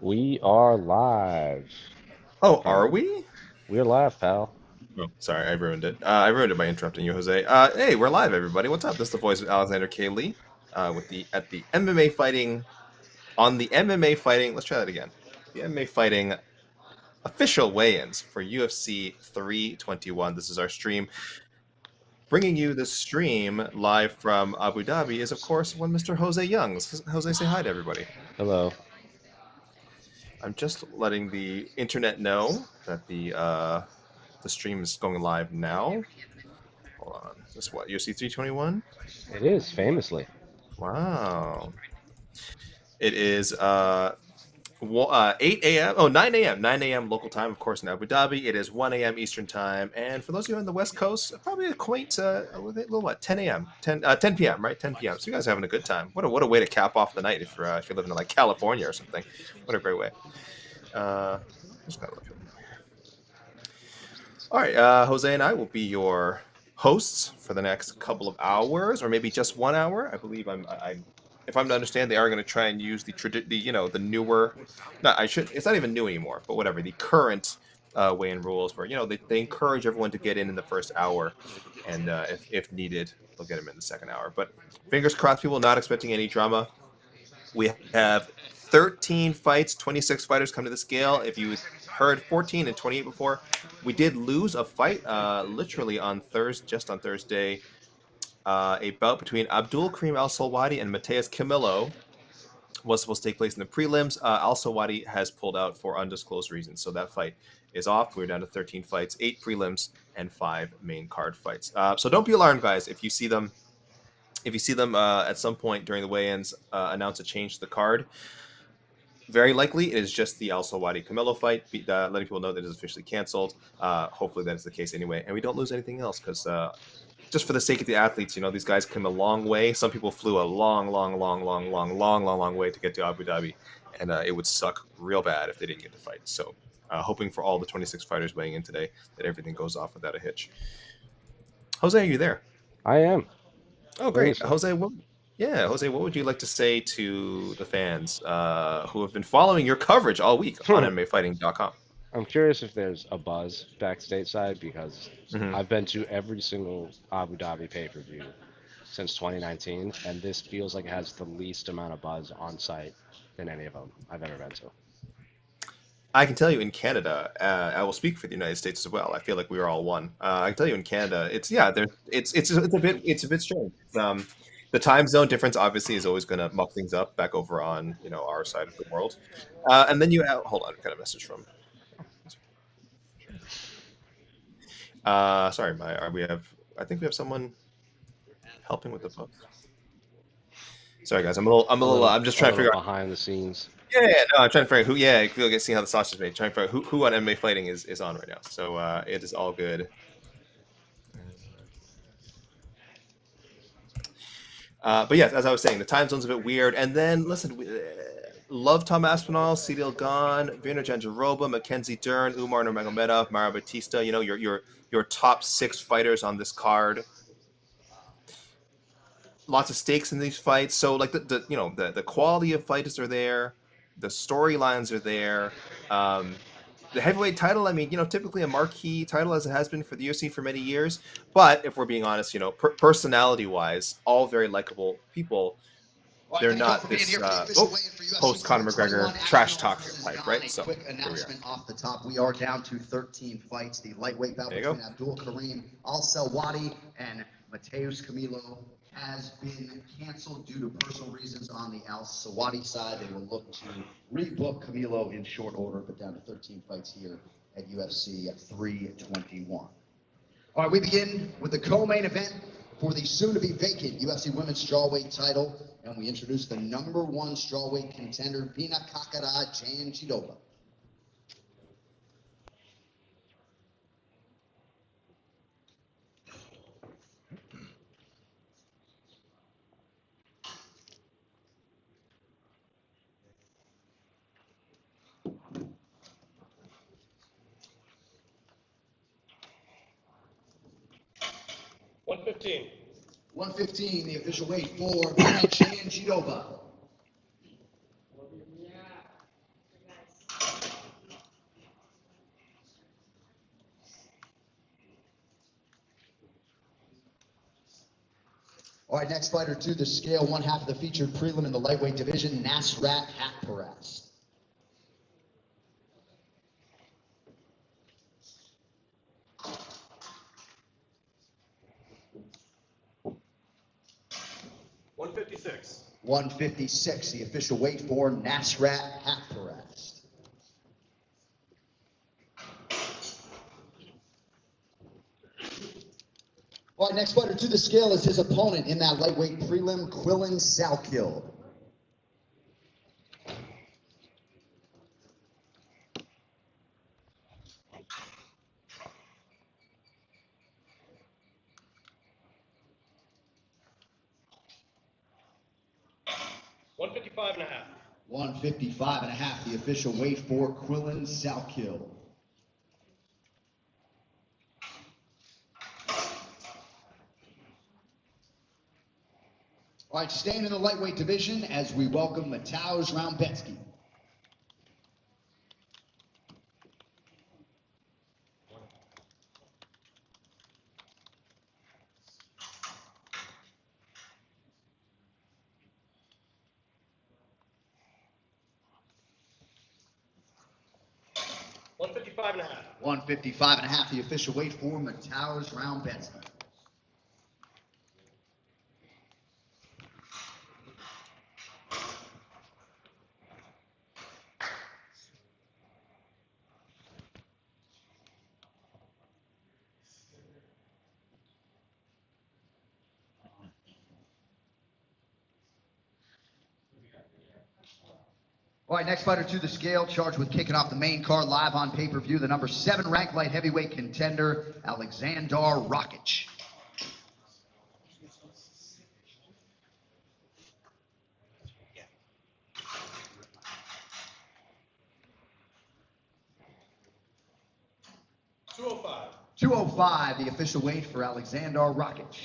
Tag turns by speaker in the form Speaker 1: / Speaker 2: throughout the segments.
Speaker 1: We are live.
Speaker 2: Oh, are we?
Speaker 1: We're live, pal.
Speaker 2: Oh, sorry, I ruined it. I ruined it by interrupting you, Jose. Hey, we're live, everybody. What's up? This is the voice of Alexander K. Lee, with the MMA fighting on the MMA fighting. Let's try that again. The MMA fighting official weigh-ins for UFC 321. This is our stream. Bringing you the stream live from Abu Dhabi is, of course, one Mr. Jose Youngs. Jose, say hi to everybody.
Speaker 1: Hello.
Speaker 2: I'm just letting the internet know that the stream is going live now. Hold on. This is what? UFC 321?
Speaker 1: It is, famously.
Speaker 2: Wow. It is 8 a.m. Oh, 9 a.m. 9 a.m. local time, of course, in Abu Dhabi. It is 1 a.m. Eastern time. And for those of you on the West Coast, probably equate to a little what? 10 a.m. 10 p.m., right? 10 p.m. So you guys are having a good time. What a way to cap off the night if you're living in like California or something. What a great way. Just gotta look. All right, Jose and I will be your hosts for the next couple of hours, or maybe just 1 hour. I believe if I'm to understand, they are going to try and use the newer. Not I should. It's not even new anymore, but whatever. The current weigh-in rules, where they encourage everyone to get in the first hour, and if needed, they'll get them in the second hour. But fingers crossed, people not expecting any drama. We have 13 fights, 26 fighters come to the scale. If you heard 14 and 28 before, we did lose a fight literally on Thursday. A bout between Abdul Karim Al Salwadi and Mateus Camillo was supposed to take place in the prelims. Al Salwadi has pulled out for undisclosed reasons, so that fight is off. We're down to 13 fights, 8 prelims, and 5 main card fights. So don't be alarmed, guys, if you see them. If you see them at some point during the weigh-ins announce a change to the card, very likely it is just the Al Sawadi Camelo fight, letting people know that it is officially canceled. Hopefully that is the case anyway, and we don't lose anything else because just for the sake of the athletes, these guys came a long way. Some people flew a long way to get to Abu Dhabi, and it would suck real bad if they didn't get to fight. So, hoping for all the 26 fighters weighing in today that everything goes off without a hitch. Jose, are you there?
Speaker 1: I am.
Speaker 2: Oh, great,
Speaker 1: Famously.
Speaker 2: Jose. Jose, what would you like to say to the fans who have been following your coverage all week on MMAfighting.com?
Speaker 1: I'm curious if there's a buzz backstage side because
Speaker 2: Mm-hmm.
Speaker 1: I've been to every single Abu Dhabi pay-per-view since 2019, and this feels like it has the least amount of buzz on site than any of them I've ever been to.
Speaker 2: I can tell you in Canada, I will speak for the United States as well. I feel like we are all one. I can tell you in Canada, it's a bit strange. The time zone difference obviously is always going to muck things up back over on our side of the world. And then hold on, I got a message from. Sorry, I think we have someone helping with the phone. Sorry, guys. I'm just
Speaker 1: A
Speaker 2: trying to
Speaker 1: little
Speaker 2: figure out.
Speaker 1: behind the scenes.
Speaker 2: Yeah, no, I'm trying to figure out who. Yeah, I feel like seeing how the sausage is made. Trying to figure out who on MMA Fighting is on right now. So it is all good. But yes, as I was saying, the time zone's a bit weird. And then listen, love Tom Aspinall, Cedil Gane, Virna Jandiroba, Mackenzie Dern, Umar Nurmagomedov, Mara Batista. Your top 6 fighters on this card. Lots of stakes in these fights. So like the quality of fighters are there, the storylines are there. The heavyweight title, I mean, typically a marquee title as it has been for the UFC for many years. But if we're being honest, personality wise, all very likable people. They're not this post Conor McGregor trash talk type, right? So
Speaker 3: quick announcement off the top: we are down to 13 fights. The lightweight bout between Abdul Karim Al Salwadi and Mateus Camilo has been canceled due to personal reasons on the Al Salwadi side. They will look to rebook Camilo in short order, but down to 13 fights here at UFC 321. All right, we begin with the co-main event for the soon-to-be vacant UFC Women's Strawweight title, and we introduce the #1 strawweight contender, Pina Kakara Jandiroba.
Speaker 1: $115.
Speaker 3: 115, the official weight for Pina Jandiroba. All right, next fighter to the scale, one half of the featured prelim in the lightweight division, Nasrat Hakparast.
Speaker 2: $156.
Speaker 3: 156, the official weight for Nasrat Hakparast. All right, next fighter to the scale is his opponent in that lightweight prelim, Quillen Salkill.
Speaker 2: $155.5.
Speaker 3: 155.5, the official weight for Quillen Salkill. All right, staying in the lightweight division as we welcome Mateusz Raumbetsky.
Speaker 2: $155.5.
Speaker 3: 155.5, the official weight for Mateusz Raumbetsky. All right, next fighter to the scale, charged with kicking off the main card live on pay-per-view, the number 7 ranked light heavyweight contender, Aleksandar Rakic.
Speaker 2: $205.
Speaker 3: 205, the official weight for Aleksandar Rakic.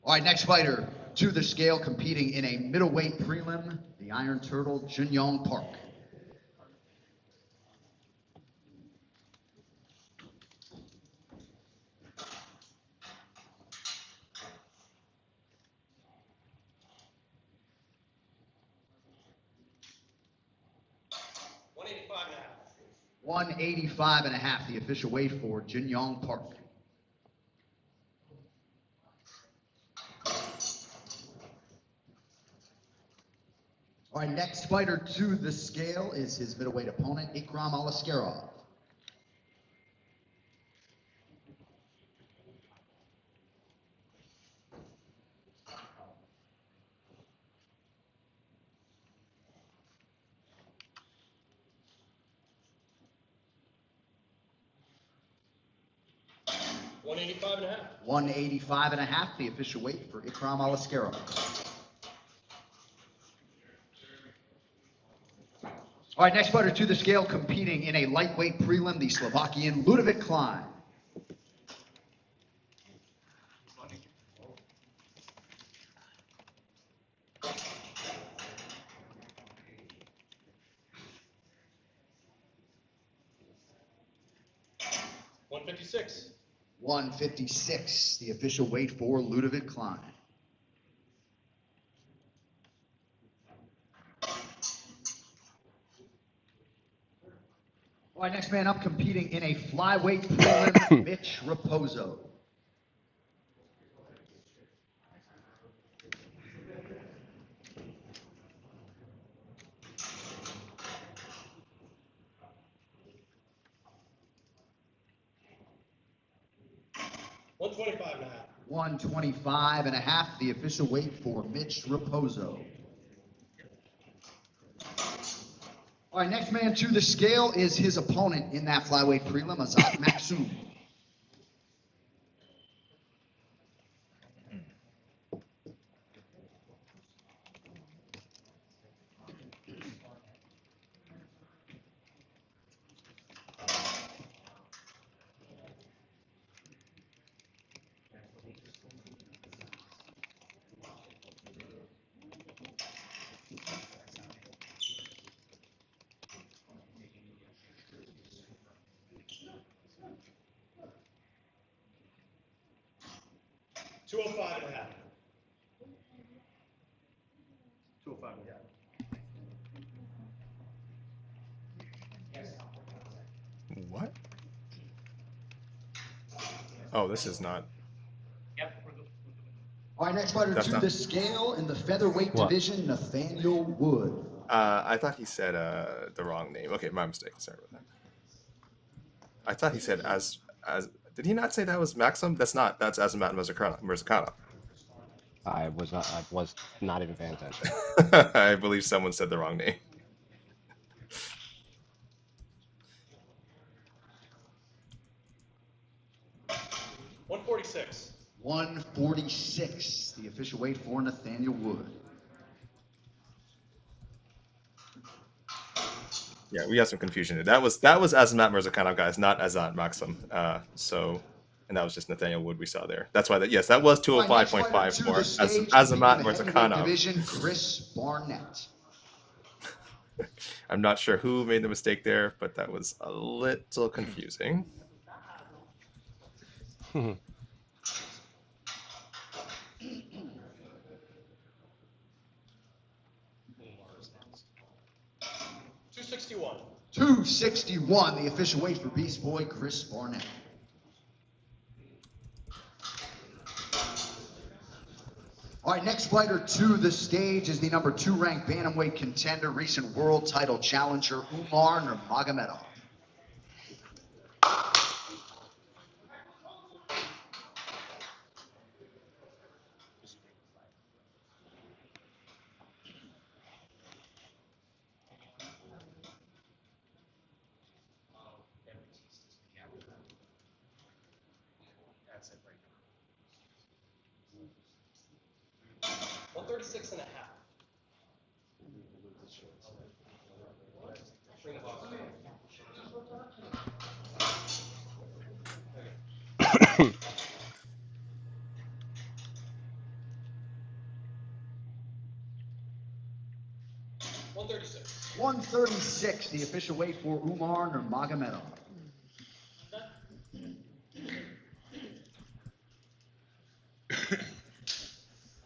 Speaker 3: All right, next fighter to the scale, competing in a middleweight prelim, the Iron Turtle, Junyong Park.
Speaker 2: $185.5.
Speaker 3: 185.5, the official weight for Junyong Park. All right, next fighter to the scale is his middleweight opponent, Ikram Alaskarov.
Speaker 2: $185.5.
Speaker 3: 185.5, the official weight for Ikram Alaskarov. All right, next fighter to the scale, competing in a lightweight prelim, the Slovakian Ludovic Klein.
Speaker 2: $156.
Speaker 3: 156, the official weight for Ludovic Klein. All right, next man up, competing in a flyweight prelim, Mitch Raposo.
Speaker 2: $125.5.
Speaker 3: 125.5, the official weight for Mitch Raposo. All right, next man to the scale is his opponent in that flyweight prelim, Azat Maksum.
Speaker 4: 205 and a half. 205 and a half.
Speaker 2: What? Oh, this is not.
Speaker 3: All right, next fighter
Speaker 2: That's
Speaker 3: to
Speaker 2: not-
Speaker 3: the scale in the featherweight division, Nathaniel Wood.
Speaker 2: I thought he said the wrong name. Okay, my mistake. Sorry about that. I thought he said as. Did he not say that was Maxim? That's not. That's Azamat Mirzakhanov.
Speaker 1: I was not even paying attention.
Speaker 2: I believe someone said the wrong name.
Speaker 4: $146.
Speaker 3: 146, the official weight for Nathaniel Wood.
Speaker 2: Yeah, we got some confusion there. That was Azamat Mirzakhanov, guys, not Azat Maxim. And that was just Nathaniel Wood we saw there. That's why yes, that was 205.5 for Azamat Mirzakhanov.
Speaker 3: Division, Chris Barnett.
Speaker 2: I'm not sure who made the mistake there, but that was a little confusing.
Speaker 4: $261.
Speaker 3: 261, the official weight for Beast Boy Chris Barnett. All right, next fighter to the stage is the number 2 ranked bantamweight contender, recent world title challenger Umar Nurmagomedov.
Speaker 4: That's it right now. 136 and a half. Bring the box down. $136.
Speaker 3: 136, the official weight for Umar Nurmagomedov.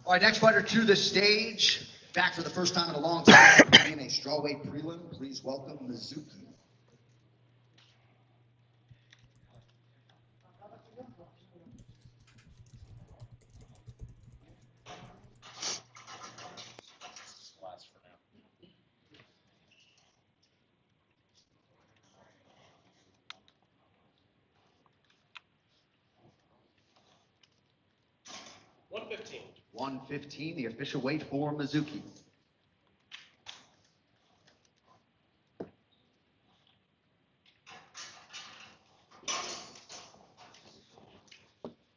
Speaker 3: All right, next fighter to the stage, back for the first time in a long time in a strawweight prelim. Please welcome Mizuki.
Speaker 4: $115.
Speaker 3: 115, the official weight for Mizuki.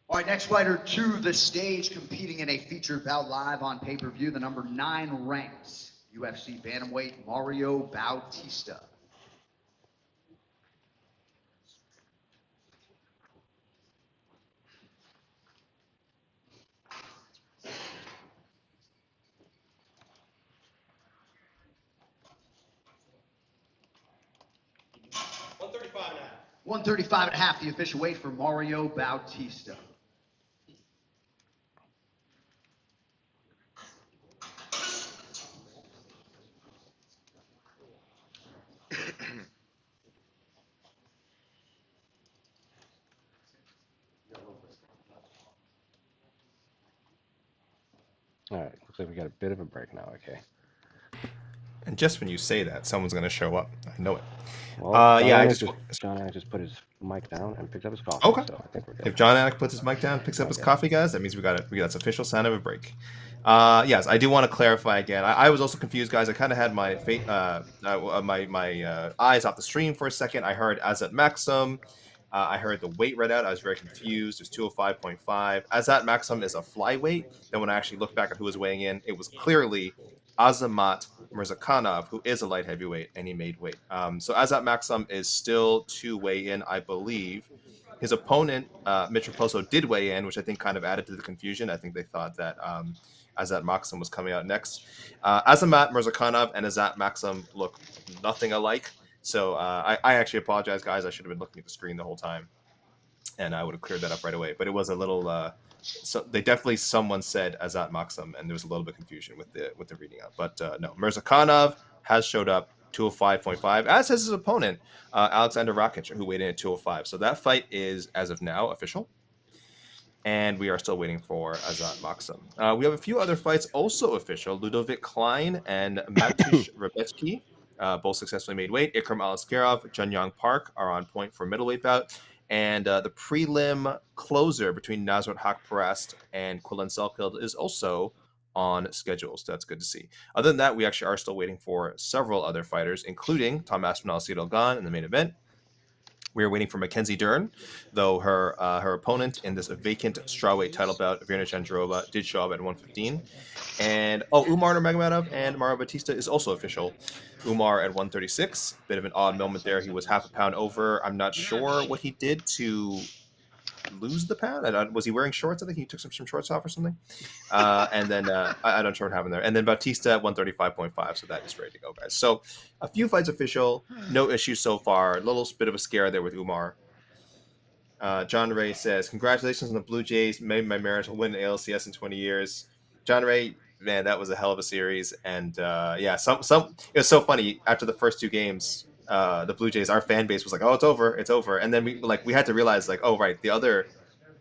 Speaker 3: All right, next fighter to the stage, competing in a feature bout live on pay-per-view, the number 9 ranked UFC bantamweight Mario Bautista.
Speaker 4: $135 and a half.
Speaker 3: 135 and a half, the official weight for Mario Bautista.
Speaker 1: All right, looks like we got a bit of a break now. Okay.
Speaker 2: And just when you say that, someone's going to show up. I know it.
Speaker 1: Well,
Speaker 2: yeah,
Speaker 1: John Anik just put his mic down and picked up his coffee.
Speaker 2: Okay.
Speaker 1: So I think we're good.
Speaker 2: If John Anik puts his mic down, picks up his coffee, guys, that means we got it. That's official sign of a break. Yes, I do want to clarify again. I was also confused, guys. I kind of had my eyes off the stream for a second. I heard Azat Maxim. I heard the weight read out. I was very confused. It was 205.5. Azat Maxim is a flyweight. Then when I actually looked back at who was weighing in, it was clearly Azamat Mirzakhanov, who is a light heavyweight, and he made weight. So Azat Maxim is still to weigh in, I believe. His opponent, Mitch Raposo, did weigh in, which I think kind of added to the confusion. I think they thought that Azat Maxim was coming out next. Azamat Mirzakhanov and Azat Maxim look nothing alike. So I actually apologize, guys. I should have been looking at the screen the whole time, and I would have cleared that up right away. But it was a little So they definitely someone said Azat Maksum, and there was a little bit of confusion with the reading out. But no, Mirzakhanov has showed up 205.5, as has his opponent Alexander Rakic, who weighed in at 205. So that fight is, as of now, official. And we are still waiting for Azat Maksum. We have a few other fights also official. Ludovic Klein and Matusz Rebecki both successfully made weight. Ikram Alaskarov, Junyong Park are on point for middleweight bout. And the prelim closer between Nasrat Haqparast and Quillan Selkild is also on schedule. So that's good to see. Other than that, we actually are still waiting for several other fighters, including Tom Aspinall, Cyril Gane in the main event. We are waiting for Mackenzie Dern, though her opponent in this vacant strawweight title bout, Virna Jandiroba, did show up at 115. And Umar Nurmagomedov and Mario Batista is also official. Umar at 136. Bit of an odd moment there. He was half a pound over. I'm not sure what he did to lose the pound. Was he wearing shorts? I think he took some shorts off or something. And then I don't know what happened there. And then Batista at 135.5. So that is ready to go, guys. So a few fights official. No issues so far. A little bit of a scare there with Umar. John Ray says, congratulations on the Blue Jays. Made my marriage win ALCS in 20 years. John Ray, man, that was a hell of a series. And yeah, some it was so funny. After the first two games, the Blue Jays, our fan base was like, oh, it's over. And then we had to realize, like, oh, right, the other,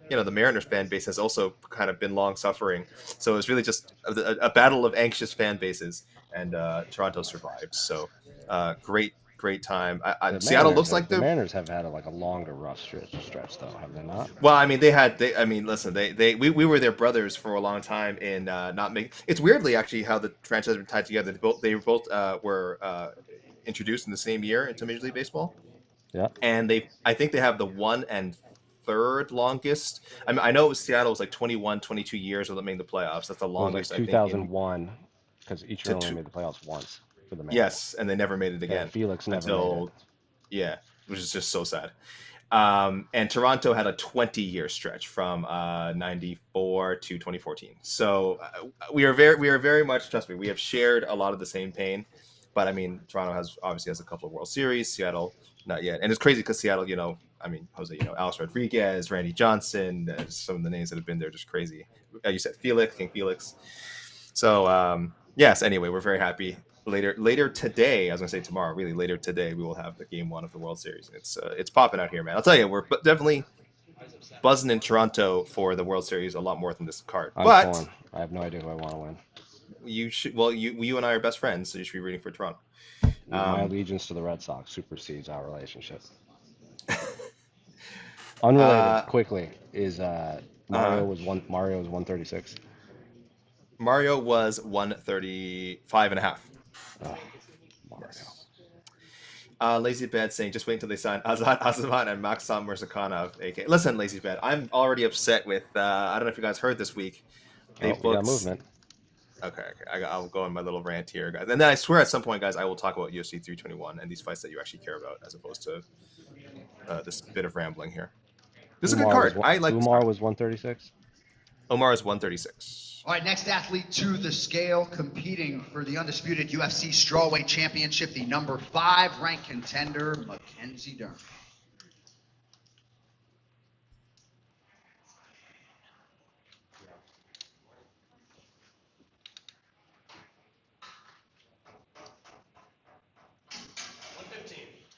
Speaker 2: the Mariners fan base has also kind of been long suffering. So it was really just a battle of anxious fan bases, and Toronto survived. So great time. Seattle looks like
Speaker 1: the Mariners have had a longer rough stretch though, have they not?
Speaker 2: Well, I mean, listen, we were their brothers for a long time in not making. It's weirdly actually how the franchise has been tied together. They both were introduced in the same year into Major League Baseball.
Speaker 1: Yeah,
Speaker 2: and I think they have the 1 and 3rd longest. I mean, I know Seattle was like 21, 22 years without making the playoffs. That's the longest.
Speaker 1: It was 2001, because each year only made the playoffs once for the Mariners.
Speaker 2: Yes, and they never made it again.
Speaker 1: Yeah, Felix never made it.
Speaker 2: Yeah, which is just so sad. And Toronto had a 20-year stretch from 94 to 2014. So we are very much, trust me, we have shared a lot of the same pain. But I mean, Toronto obviously has a couple of World Series. Seattle, not yet. And it's crazy because Seattle, Jose, Alex Rodriguez, Randy Johnson, some of the names that have been there, just crazy. You said King Felix. So yes, anyway, we're very happy. Later today, I was gonna say tomorrow, really later today, we will have the game 1 of the World Series. It's popping out here, man. I'll tell you, we're definitely buzzing in Toronto for the World Series a lot more than this card.
Speaker 1: I'm torn. I have no idea who I want to win.
Speaker 2: You should. Well, you and I are best friends, so you should be rooting for Toronto.
Speaker 1: My allegiance to the Red Sox supersedes our relationship. Unrelated, quickly, is Mario was 136.
Speaker 2: Mario was 135.5.
Speaker 1: Oh, Mario.
Speaker 2: Yes. Lazy Bad saying, just wait until they sign Azat Azaman and Maksam Mirzakhanov. AK. Listen, Lazy Bad, I'm already upset with. I don't know if you guys heard this week.
Speaker 1: They got movement.
Speaker 2: Okay. I'll go on my little rant here, guys. And then I swear at some point, guys, I will talk about UFC 321 and these fights that you actually care about, as opposed to this bit of rambling here. This is a good card. I like.
Speaker 1: Umar was 136.
Speaker 2: Omar is 136.
Speaker 3: All right, next athlete to the scale, competing for the undisputed UFC strawweight championship, the number 5 ranked contender, Mackenzie Dern.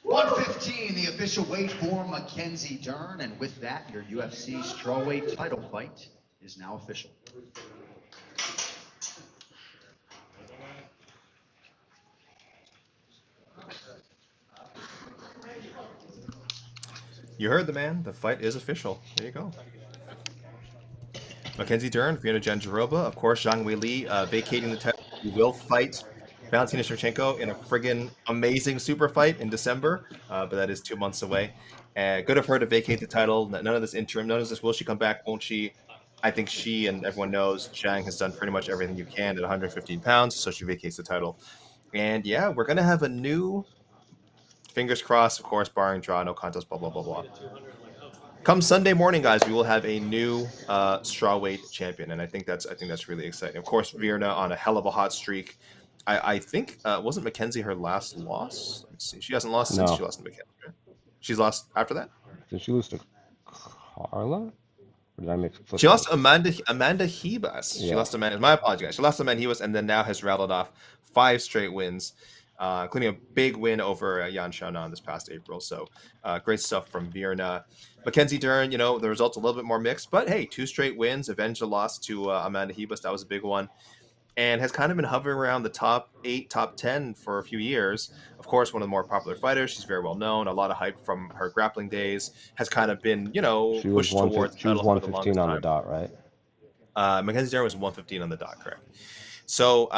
Speaker 3: $115, the official weight for Mackenzie Dern, and with that, your UFC strawweight title fight is now official.
Speaker 2: You heard the man. The fight is official. There you go. Mackenzie Dern, Virna Jandiroba, of course, Zhang Weili vacating the title. He will fight Valentina Shevchenko in a friggin' amazing super fight in December, but that is 2 months away. Good of her to vacate the title. None of this interim, none of this will she come back, won't she? I think she and everyone knows Zhang has done pretty much everything you can at 115 pounds, so she vacates the title. And yeah, we're going to have a new, fingers crossed, of course, barring draw, no contest, blah, blah, blah, blah. Come Sunday morning, guys, we will have a new strawweight champion, and I think that's really exciting. Of course, Virna on a hell of a hot streak. I think wasn't Mackenzie her last loss? Let me see. She hasn't lost since she lost to Mackenzie. She's lost after that.
Speaker 1: Did she lose to Carla? Or did I mix? Flip
Speaker 2: She lost
Speaker 1: those?
Speaker 2: to Amanda Hebus. She
Speaker 1: Yeah.
Speaker 2: lost to Amanda. My apologies, guys. She lost to Amanda Hebus, and then now has rattled off 5 straight wins, including a big win over Yan Xiaonan this past April. So great stuff from Virna. Mackenzie Dern, you know, the results a little bit more mixed, but hey, 2 straight wins, avenged a loss to Amanda Hebus. That was a big one. And has kind of been hovering around the top 8, top 10 for a few years. Of course, one of the more popular fighters. She's very well known. A lot of hype from her grappling days. Has kind of been, you know,
Speaker 1: She was
Speaker 2: pushed towards the
Speaker 1: She was
Speaker 2: title for the
Speaker 1: 115
Speaker 2: longest
Speaker 1: on the
Speaker 2: time.
Speaker 1: dot, right?
Speaker 2: Mackenzie Dern was 115 on the dot, correct. So,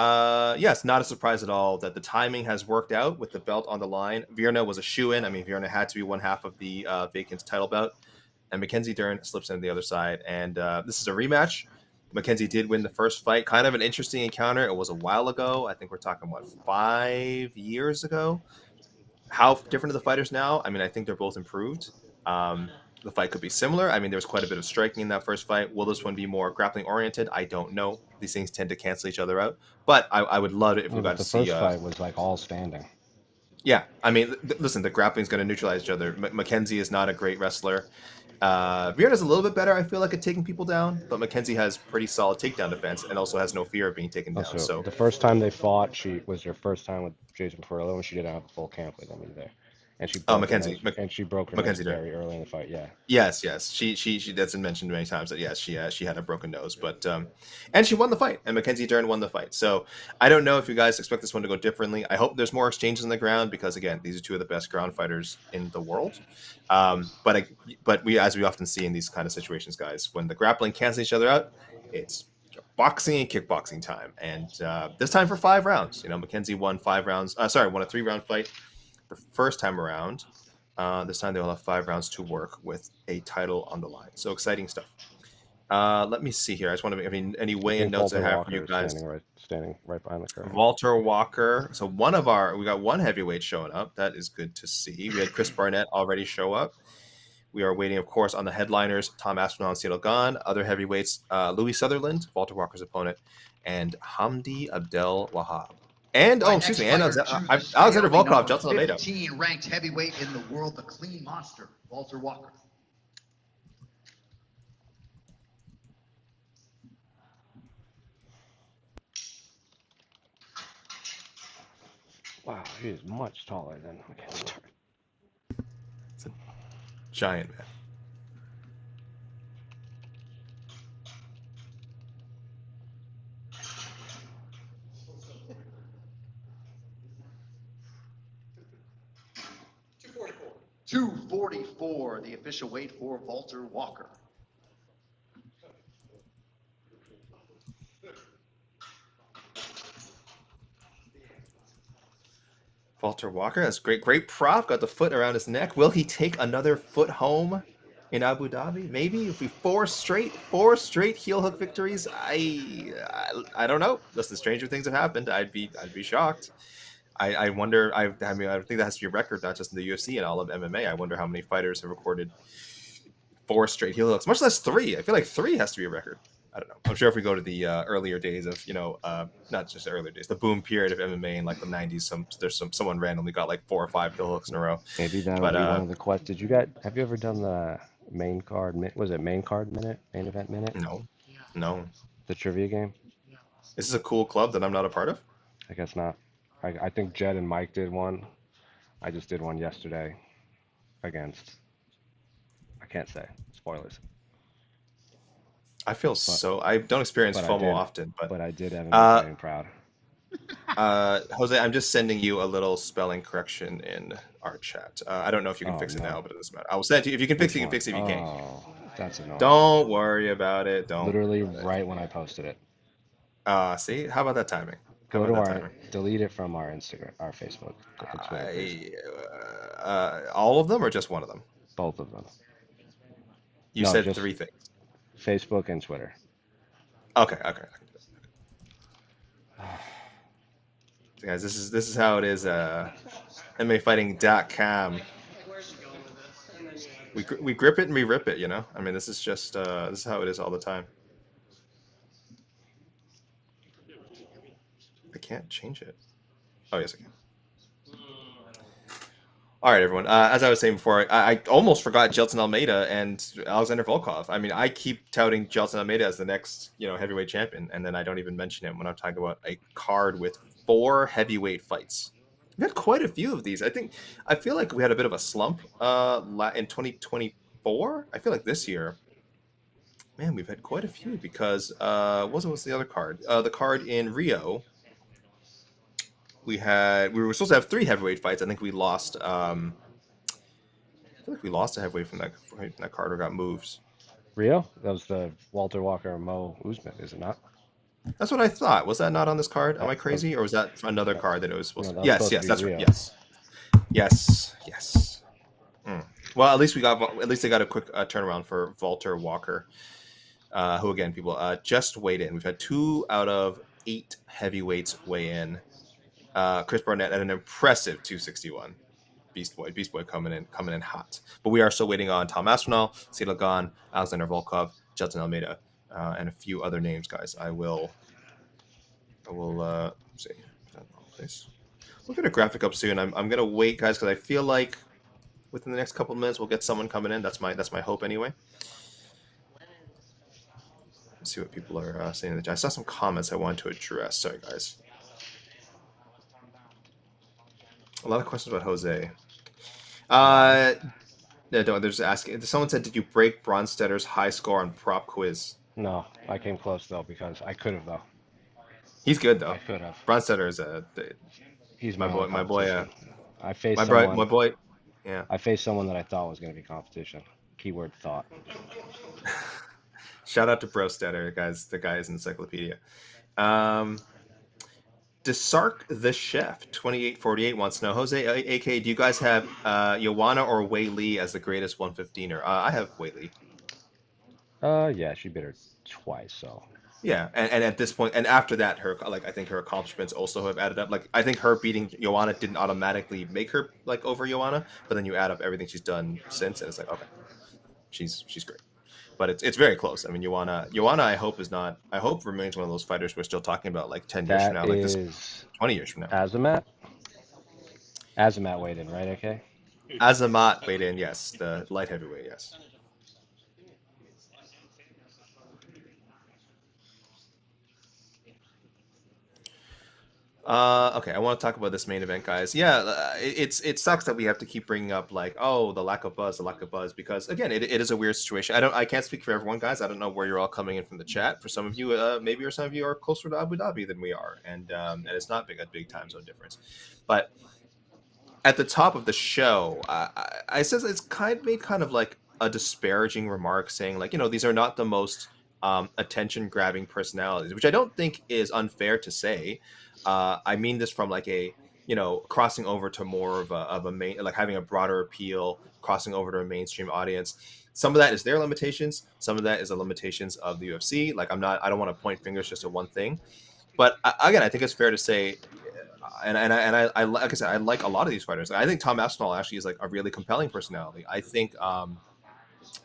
Speaker 2: yes, not a surprise at all that the timing has worked out with the belt on the line. Virna was a shoe-in. I mean, Virna had to be one half of the vacant title bout. And Mackenzie Dern slips in the other side. And this is a rematch. Mackenzie did win the first fight. Kind of an interesting encounter. It was a while ago. I think we're talking, 5 years ago? How different are the fighters now? I mean, I think they're both improved. The fight could be similar. I mean, there was quite a bit of striking in that first fight. Will this one be more grappling oriented? I don't know. These things tend to cancel each other out. But I would love it if
Speaker 1: Yeah,
Speaker 2: we got
Speaker 1: but
Speaker 2: to
Speaker 1: the
Speaker 2: see.
Speaker 1: first fight was like all standing.
Speaker 2: Yeah, I mean, listen, the grappling is going to neutralize each other. Mackenzie is not a great wrestler. Vieira's a little bit better, I feel like, at taking people down, but Mackenzie has pretty solid takedown defense and also has no fear of being taken down.
Speaker 1: Also,
Speaker 2: So,
Speaker 1: the first time they fought, she was her first time with Jason Perillo, and she didn't have a full camp with him either. And she broke her
Speaker 2: Mackenzie,
Speaker 1: nose. And she broke her nose
Speaker 2: Mackenzie Dern.
Speaker 1: very early in the fight. Yeah.
Speaker 2: Yes, yes. She that's been mentioned many times that yes, she had a broken nose, but and she won the fight, and Mackenzie Dern won the fight. So I don't know if you guys expect this one to go differently. I hope there's more exchanges on the ground because again, these are 2 of the best ground fighters in the world. But we, as we often see in these kind of situations, guys, when the grappling cancels each other out, it's boxing and kickboxing time, and this time for 5 rounds. You know, Mackenzie won 5 rounds. Won a 3-round fight the first time around. This time they will have 5 rounds to work with a title on the line. So exciting stuff. Let me see here. I just want to make any weigh-in notes I have for you guys.
Speaker 1: Standing right behind the curtain.
Speaker 2: Walter Walker. So we got 1 heavyweight showing up. That is good to see. We had Chris Barnett already show up. We are waiting, of course, on the headliners, Tom Aspinall and Cielo Gane. Other heavyweights, Louis Sutherland, Walter Walker's opponent, and Hamdi Abdel Wahab. And, and Alexander Volkov, Johnson Almeida.
Speaker 3: 15 ranked heavyweight in the world, the clean monster, Walter Walker.
Speaker 1: Wow, he is much taller than Mackenzie Dern.
Speaker 2: It's a giant man.
Speaker 3: $244, the official weight for Walter Walker.
Speaker 2: Walter Walker, that's great prop. Got the foot around his neck. Will he take another foot home in Abu Dhabi? Maybe if we 4 straight heel hook victories. I don't know. Listen, stranger things have happened. I'd be shocked. I wonder. I mean, I think that has to be a record, not just in the UFC and all of MMA. I wonder how many fighters have recorded 4 straight heel hooks, much less 3. I feel like 3 has to be a record. I don't know. I'm sure if we go to the earlier days of, not just the earlier days, the boom period of MMA in like the 90s, someone randomly got like 4 or 5 heel hooks in a row.
Speaker 1: Maybe that would be one of the questions. Have you ever done the main card? Was it main card minute? Main event minute?
Speaker 2: No.
Speaker 1: The trivia game?
Speaker 2: Is this a cool club that I'm not a part of?
Speaker 1: I guess not. I think Jed and Mike did one. I just did one yesterday against. I can't say spoilers.
Speaker 2: I feel I don't experience FOMO often, but
Speaker 1: I did Evan McLean proud.
Speaker 2: Jose, I'm just sending you a little spelling correction in our chat. I don't know if you can fix it now, but it doesn't matter. I will send it to you. If you can fix it, you can fix it. If you can't,
Speaker 1: that's annoying.
Speaker 2: Don't worry about it.
Speaker 1: Literally right when I posted it.
Speaker 2: See, how about that timing?
Speaker 1: Delete it from our Instagram, our Facebook.
Speaker 2: All of them or just one of them?
Speaker 1: Both of them.
Speaker 2: You said 3 things.
Speaker 1: Facebook and Twitter.
Speaker 2: Okay. Guys, this is how it is. MMAfighting.com. We grip it and we rip it. I mean, this is just this is how it is all the time. I can't change it. Oh yes, I can. All right, everyone. As I was saying before, I almost forgot Jelton Almeida and Alexander Volkov. I mean, I keep touting Jelton Almeida as the next, heavyweight champion, and then I don't even mention him when I'm talking about a card with 4 heavyweight fights. We had quite a few of these. I feel like we had a bit of a slump in 2024. I feel like this year, man, we've had quite a few because what's the other card? The card in Rio, we were supposed to have 3 heavyweight fights. I think we lost. I feel like we lost a heavyweight from that card or got moved.
Speaker 1: Rio? That was the Walter Walker and Mo Usman, is it not?
Speaker 2: That's what I thought. Was that not on this card? Am I
Speaker 1: That-
Speaker 2: crazy, or was that another
Speaker 1: that-
Speaker 2: card that it was supposed
Speaker 1: no,
Speaker 2: to?
Speaker 1: that was
Speaker 2: Yes,
Speaker 1: supposed
Speaker 2: yes,
Speaker 1: to be
Speaker 2: that's
Speaker 1: Rio.
Speaker 2: right. Yes. Well, at least they got a quick turnaround for Walter Walker, who again, people just weighed in. We've had 2 out of 8 heavyweights weigh in. Chris Barnett at an impressive 261. Beast Boy coming in hot. But we are still waiting on Tom Aspinall, Ciryl Gane, Alexander Volkov, Jelton Almeida, and a few other names, guys. I will see. Please. We'll get a graphic up soon. I'm gonna wait, guys, because I feel like within the next couple of minutes we'll get someone coming in. That's my hope anyway. Let's see what people are saying in the chat. I saw some comments I wanted to address. Sorry, guys. A lot of questions about Jose. No, they're just asking. Someone said, "Did you break Bronstetter's high score on prop quiz?"
Speaker 1: No, I came close though because I could have though.
Speaker 2: He's good though.
Speaker 1: I could have.
Speaker 2: Bronstetter is
Speaker 1: He's
Speaker 2: my boy. My boy.
Speaker 1: I faced
Speaker 2: My
Speaker 1: someone.
Speaker 2: boy. Yeah.
Speaker 1: I faced someone that I thought was going to be competition. Keyword thought.
Speaker 2: Shout out to Brostetter, guys. The guy is an encyclopedia. Desark the Chef 2848 wants to know, Jose, AK, do you guys have Joanna or Wei Li as the greatest 115er? I have Wei Li.
Speaker 1: Yeah, she beat her twice, so.
Speaker 2: Yeah, and at this point, and after that, I think her accomplishments also have added up. Like, I think her beating Joanna didn't automatically make her over Joanna, but then you add up everything she's done since, and it's like, okay, she's great. But it's very close. I mean, Joanna, I hope remains one of those fighters we're still talking about 10 years from now,
Speaker 1: Is
Speaker 2: 20 years from now.
Speaker 1: Azamat weighed in, right? Okay.
Speaker 2: Azamat weighed in, yes, the light heavyweight, yes. Okay, I want to talk about this main event, guys. Yeah, it sucks that we have to keep bringing up the lack of buzz, because again, it is a weird situation. I can't speak for everyone, guys. I don't know where you're all coming in from the chat. For some of you, maybe some of you are closer to Abu Dhabi than we are, and it's not a big time zone difference. But at the top of the show, I says it's made like a disparaging remark, saying these are not the most attention grabbing personalities, which I don't think is unfair to say. I mean this from a crossing over to more of a main, having a broader appeal, crossing over to a mainstream audience. Some of that is their limitations. Some of that is the limitations of the UFC. I don't want to point fingers just at one thing, but again, I think it's fair to say, and I like I said, I like a lot of these fighters. I think Tom Aspinall actually is a really compelling personality. I think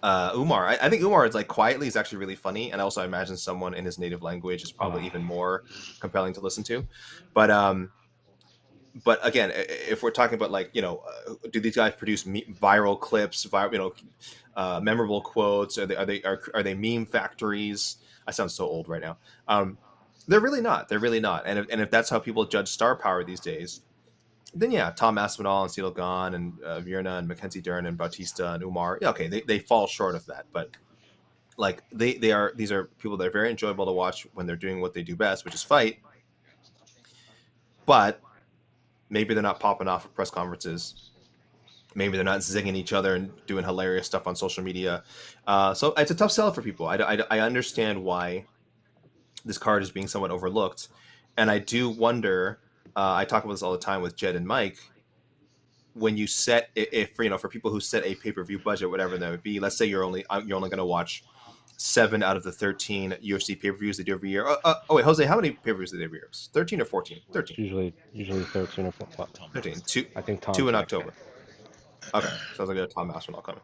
Speaker 2: Umar, I think Umar is quietly is actually really funny, and also I imagine someone in his native language is probably even more compelling to listen to. But again, if we're talking about do these guys produce viral clips, memorable quotes? Are they meme factories? I sound so old right now. They're really not. And if that's how people judge star power these days, then yeah, Tom Aspinall and Ciryl Gane and Virna and Mackenzie Dern and Bautista and Umar, yeah, okay, they fall short of that. But these are people that are very enjoyable to watch when they're doing what they do best, which is fight. But maybe they're not popping off at press conferences. Maybe they're not zigging each other and doing hilarious stuff on social media. So it's a tough sell for people. I understand why this card is being somewhat overlooked, and I do wonder. I talk about this all the time with Jed and Mike. When you set, for people who set a pay-per-view budget, whatever that would be, let's say you're only going to watch 7 out of the 13 UFC pay-per-views they do every year. Oh wait, Jose, how many pay-per-views do they do every year? 13 or 14? 13.
Speaker 1: Usually 13 or 14.
Speaker 2: 13.
Speaker 1: I think Tom.
Speaker 2: 2 in October. Okay, sounds like a Tom Aspinall coming.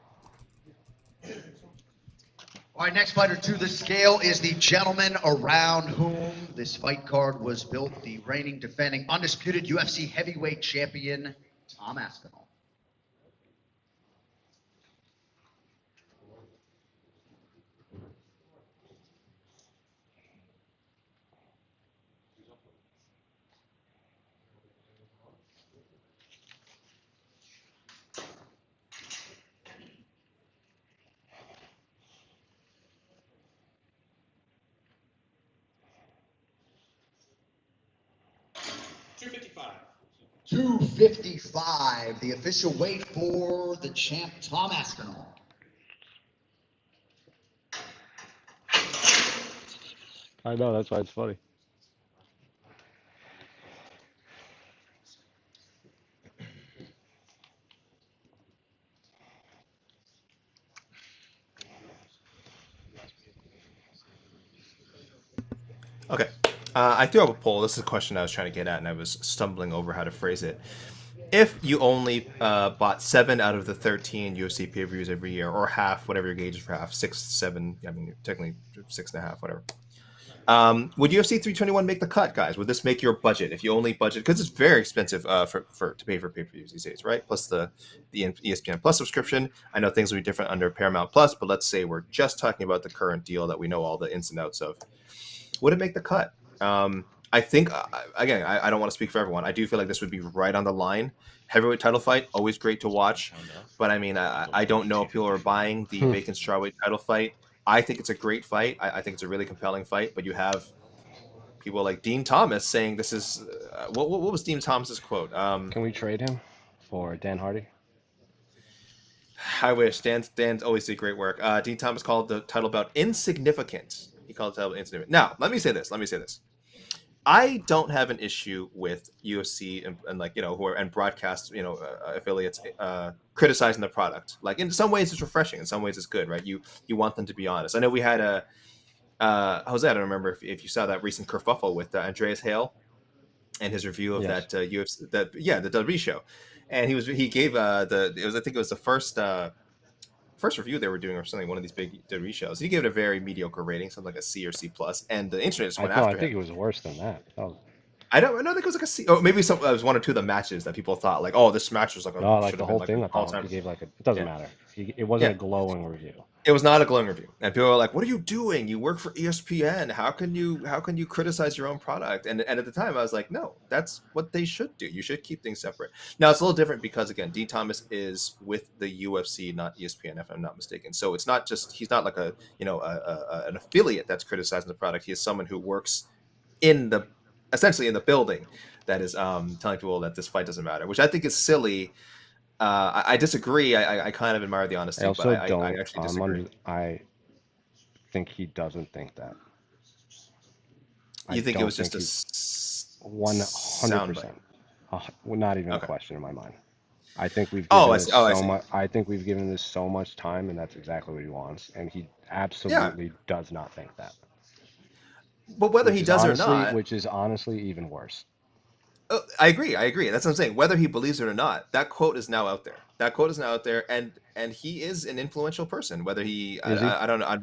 Speaker 3: All right, next fighter to the scale is the gentleman around whom this fight card was built, the reigning, defending, undisputed UFC heavyweight champion, Tom Aspinall.
Speaker 4: 255.
Speaker 3: 255, the official weight for the champ, Tom Aspinall.
Speaker 1: I know, that's why it's funny.
Speaker 2: Okay. I threw up a poll. This is a question I was trying to get at, and I was stumbling over how to phrase it. If you only bought 7 out of the 13 UFC pay-per-views every year, or half, whatever your gauge is for half, 6, 7, I mean, technically 6.5, whatever. Would UFC 321 make the cut, guys? Would this make your budget if you only budget? Because it's very expensive to pay for pay-per-views these days, right? Plus the ESPN Plus subscription. I know things will be different under Paramount Plus, but let's say we're just talking about the current deal that we know all the ins and outs of. Would it make the cut? I think, again, I don't want to speak for everyone. I do feel like this would be right on the line. Heavyweight title fight, always great to watch. But I mean, I don't know if people are buying the vacant strawweight title fight. I think it's a great fight. I think it's a really compelling fight. But you have people like Dean Thomas saying this is what was Dean Thomas's quote?
Speaker 1: Can we trade him for Dan Hardy?
Speaker 2: I wish. Dan always did great work. Dean Thomas called the title bout insignificant. He called the title insignificant. Now, let me say this. I don't have an issue with UFC and like, you know, and broadcast, you know, affiliates criticizing the product. Like, in some ways it's refreshing, in some ways it's good, right? You want them to be honest. I know we had Jose, I don't remember if you saw that recent kerfuffle with Andreas Hale and his review of
Speaker 1: Yes.
Speaker 2: that UFC the WWE show, and he gave I think it was the first review they were doing or something, one of these big WWE shows. He gave it a very mediocre rating, something like a C or C plus, and the internet just went after
Speaker 1: I think
Speaker 2: him.
Speaker 1: it was worse than that.
Speaker 2: I don't think it was like a C, or maybe it was one or two of the matches that people thought like, oh, this match was like
Speaker 1: No, like
Speaker 2: should
Speaker 1: the
Speaker 2: have
Speaker 1: whole
Speaker 2: been
Speaker 1: thing. I
Speaker 2: like
Speaker 1: thought
Speaker 2: all-time.
Speaker 1: he gave like it doesn't matter. It wasn't a glowing review.
Speaker 2: It was not a glowing review, and people were like, "What are you doing? You work for ESPN. How can you criticize your own product?" And at the time, I was like, "No, that's what they should do. You should keep things separate." Now it's a little different because again, Dean Thomas is with the UFC, not ESPN, if I'm not mistaken. So it's not just he's not like an affiliate that's criticizing the product. He is someone who works essentially in the building that is telling people that this fight doesn't matter, which I think is silly. I disagree. I kind of admire the honesty,
Speaker 1: I also
Speaker 2: but
Speaker 1: don't.
Speaker 2: I actually disagree.
Speaker 1: I think he doesn't think that.
Speaker 2: You think it was just a
Speaker 1: 100%? Not even a question in my mind. I think we've given this so much time, and that's exactly what he wants, and he absolutely does not think that.
Speaker 2: But whether he does or not,
Speaker 1: which is honestly even worse.
Speaker 2: I agree. That's what I'm saying. Whether he believes it or not, that quote is now out there. And he is an influential person. Whether I don't know.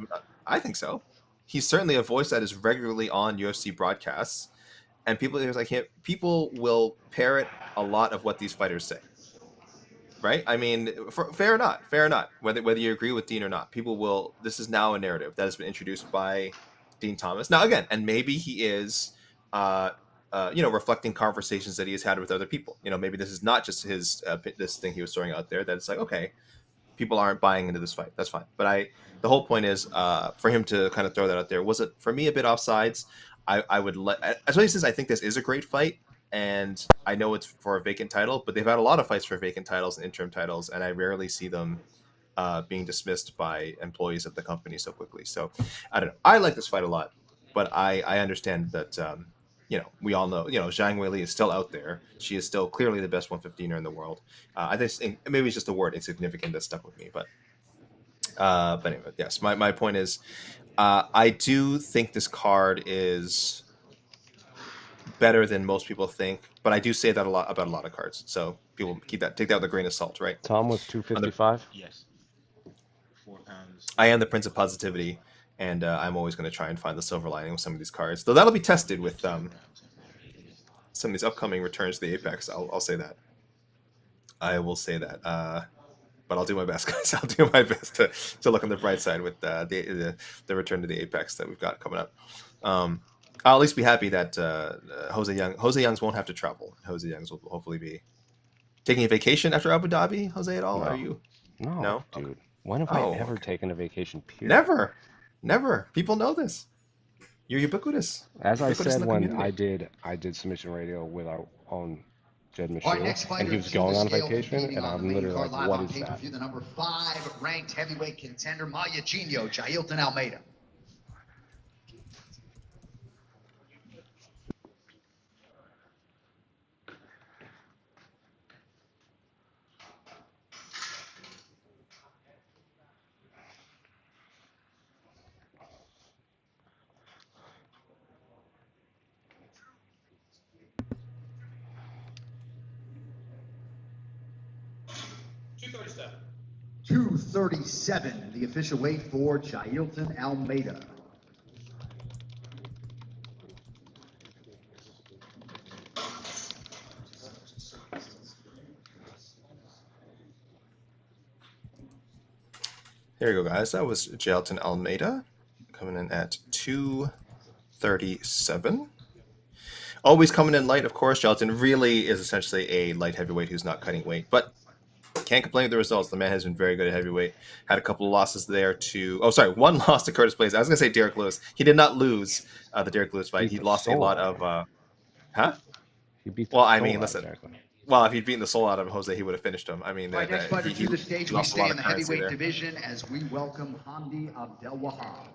Speaker 2: I think so. He's certainly a voice that is regularly on UFC broadcasts, and people will parrot a lot of what these fighters say. Right? I mean, fair or not. Whether you agree with Dean or not, people will. This is now a narrative that has been introduced by Dean Thomas. Now, again, and maybe he is. Reflecting conversations that he has had with other people. Maybe this is not just his this thing he was throwing out there. That it's like, okay, people aren't buying into this fight. That's fine. But the whole point is for him to kind of throw that out there. Was it for me a bit offsides? I would especially since I think this is a great fight, and I know it's for a vacant title, but they've had a lot of fights for vacant titles and interim titles, and I rarely see them being dismissed by employees of the company so quickly. So I don't know. I like this fight a lot, but I understand that. We all know, Zhang Weili is still out there. She is still clearly the best 115er in the world. I think maybe it's just the word insignificant that stuck with me. But anyway, yes, my point is, I do think this card is better than most people think. But I do say that about a lot of cards. So people take that with a grain of salt, right?
Speaker 1: Tom was 255?
Speaker 5: Yes. 4 pounds.
Speaker 2: I am the Prince of Positivity. And I'm always going to try and find the silver lining with some of these cards. Though that'll be tested with some of these upcoming returns to the Apex. I'll say that. I will say that. But I'll do my best, guys. I'll do my best to look on the bright side with the return to the Apex that we've got coming up. I'll at least be happy that Jose Youngs won't have to travel. Jose Youngs will hopefully be taking a vacation after Abu Dhabi. Jose, at all?
Speaker 1: No.
Speaker 2: Are you?
Speaker 1: No, dude. When have I ever taken a vacation? Period?
Speaker 2: Never. People know this. You're ubiquitous.
Speaker 1: As I
Speaker 2: Ubiquitous
Speaker 1: said
Speaker 2: in the
Speaker 1: when
Speaker 2: community.
Speaker 1: I did submission radio with own Jed
Speaker 3: All right,
Speaker 1: Meshew,
Speaker 3: next
Speaker 1: and
Speaker 3: fighter
Speaker 1: he was
Speaker 3: to
Speaker 1: going
Speaker 3: the
Speaker 1: on
Speaker 3: scale,
Speaker 1: vacation,
Speaker 3: competing
Speaker 1: and
Speaker 3: on the
Speaker 1: I'm
Speaker 3: main
Speaker 1: literally
Speaker 3: card
Speaker 1: like,
Speaker 3: live
Speaker 1: what
Speaker 3: on
Speaker 1: is that?
Speaker 3: pay-per-view, the number 5 ranked heavyweight contender, Maya Genio, Jailton Almeida.
Speaker 4: $237.
Speaker 3: 237, the official weight for Jailton Almeida.
Speaker 2: Here you go, guys. That was Jailton Almeida coming in at 237. Always coming in light, of course. Jailton really is essentially a light heavyweight who's not cutting weight, but can't complain with the results. The man has been very good at heavyweight. Had a couple of losses there to... Oh, sorry. One loss to Curtis Blades. I was going to say Derek Lewis. He did not lose the Derek Lewis fight. He lost a lot of... Huh?
Speaker 1: He beat the
Speaker 2: Well, I
Speaker 1: soul
Speaker 2: mean,
Speaker 1: out of
Speaker 2: listen.
Speaker 1: Derek Lewis.
Speaker 2: Well, if he'd beaten the soul out of Jose, he would have finished him. I mean,
Speaker 3: All right, next fighter
Speaker 2: he
Speaker 3: to the stage, we
Speaker 2: lost a
Speaker 3: stay
Speaker 2: lot
Speaker 3: in
Speaker 2: of
Speaker 3: the
Speaker 2: currency
Speaker 3: heavyweight
Speaker 2: there.
Speaker 3: division as we welcome Hamdi Abdelwahab.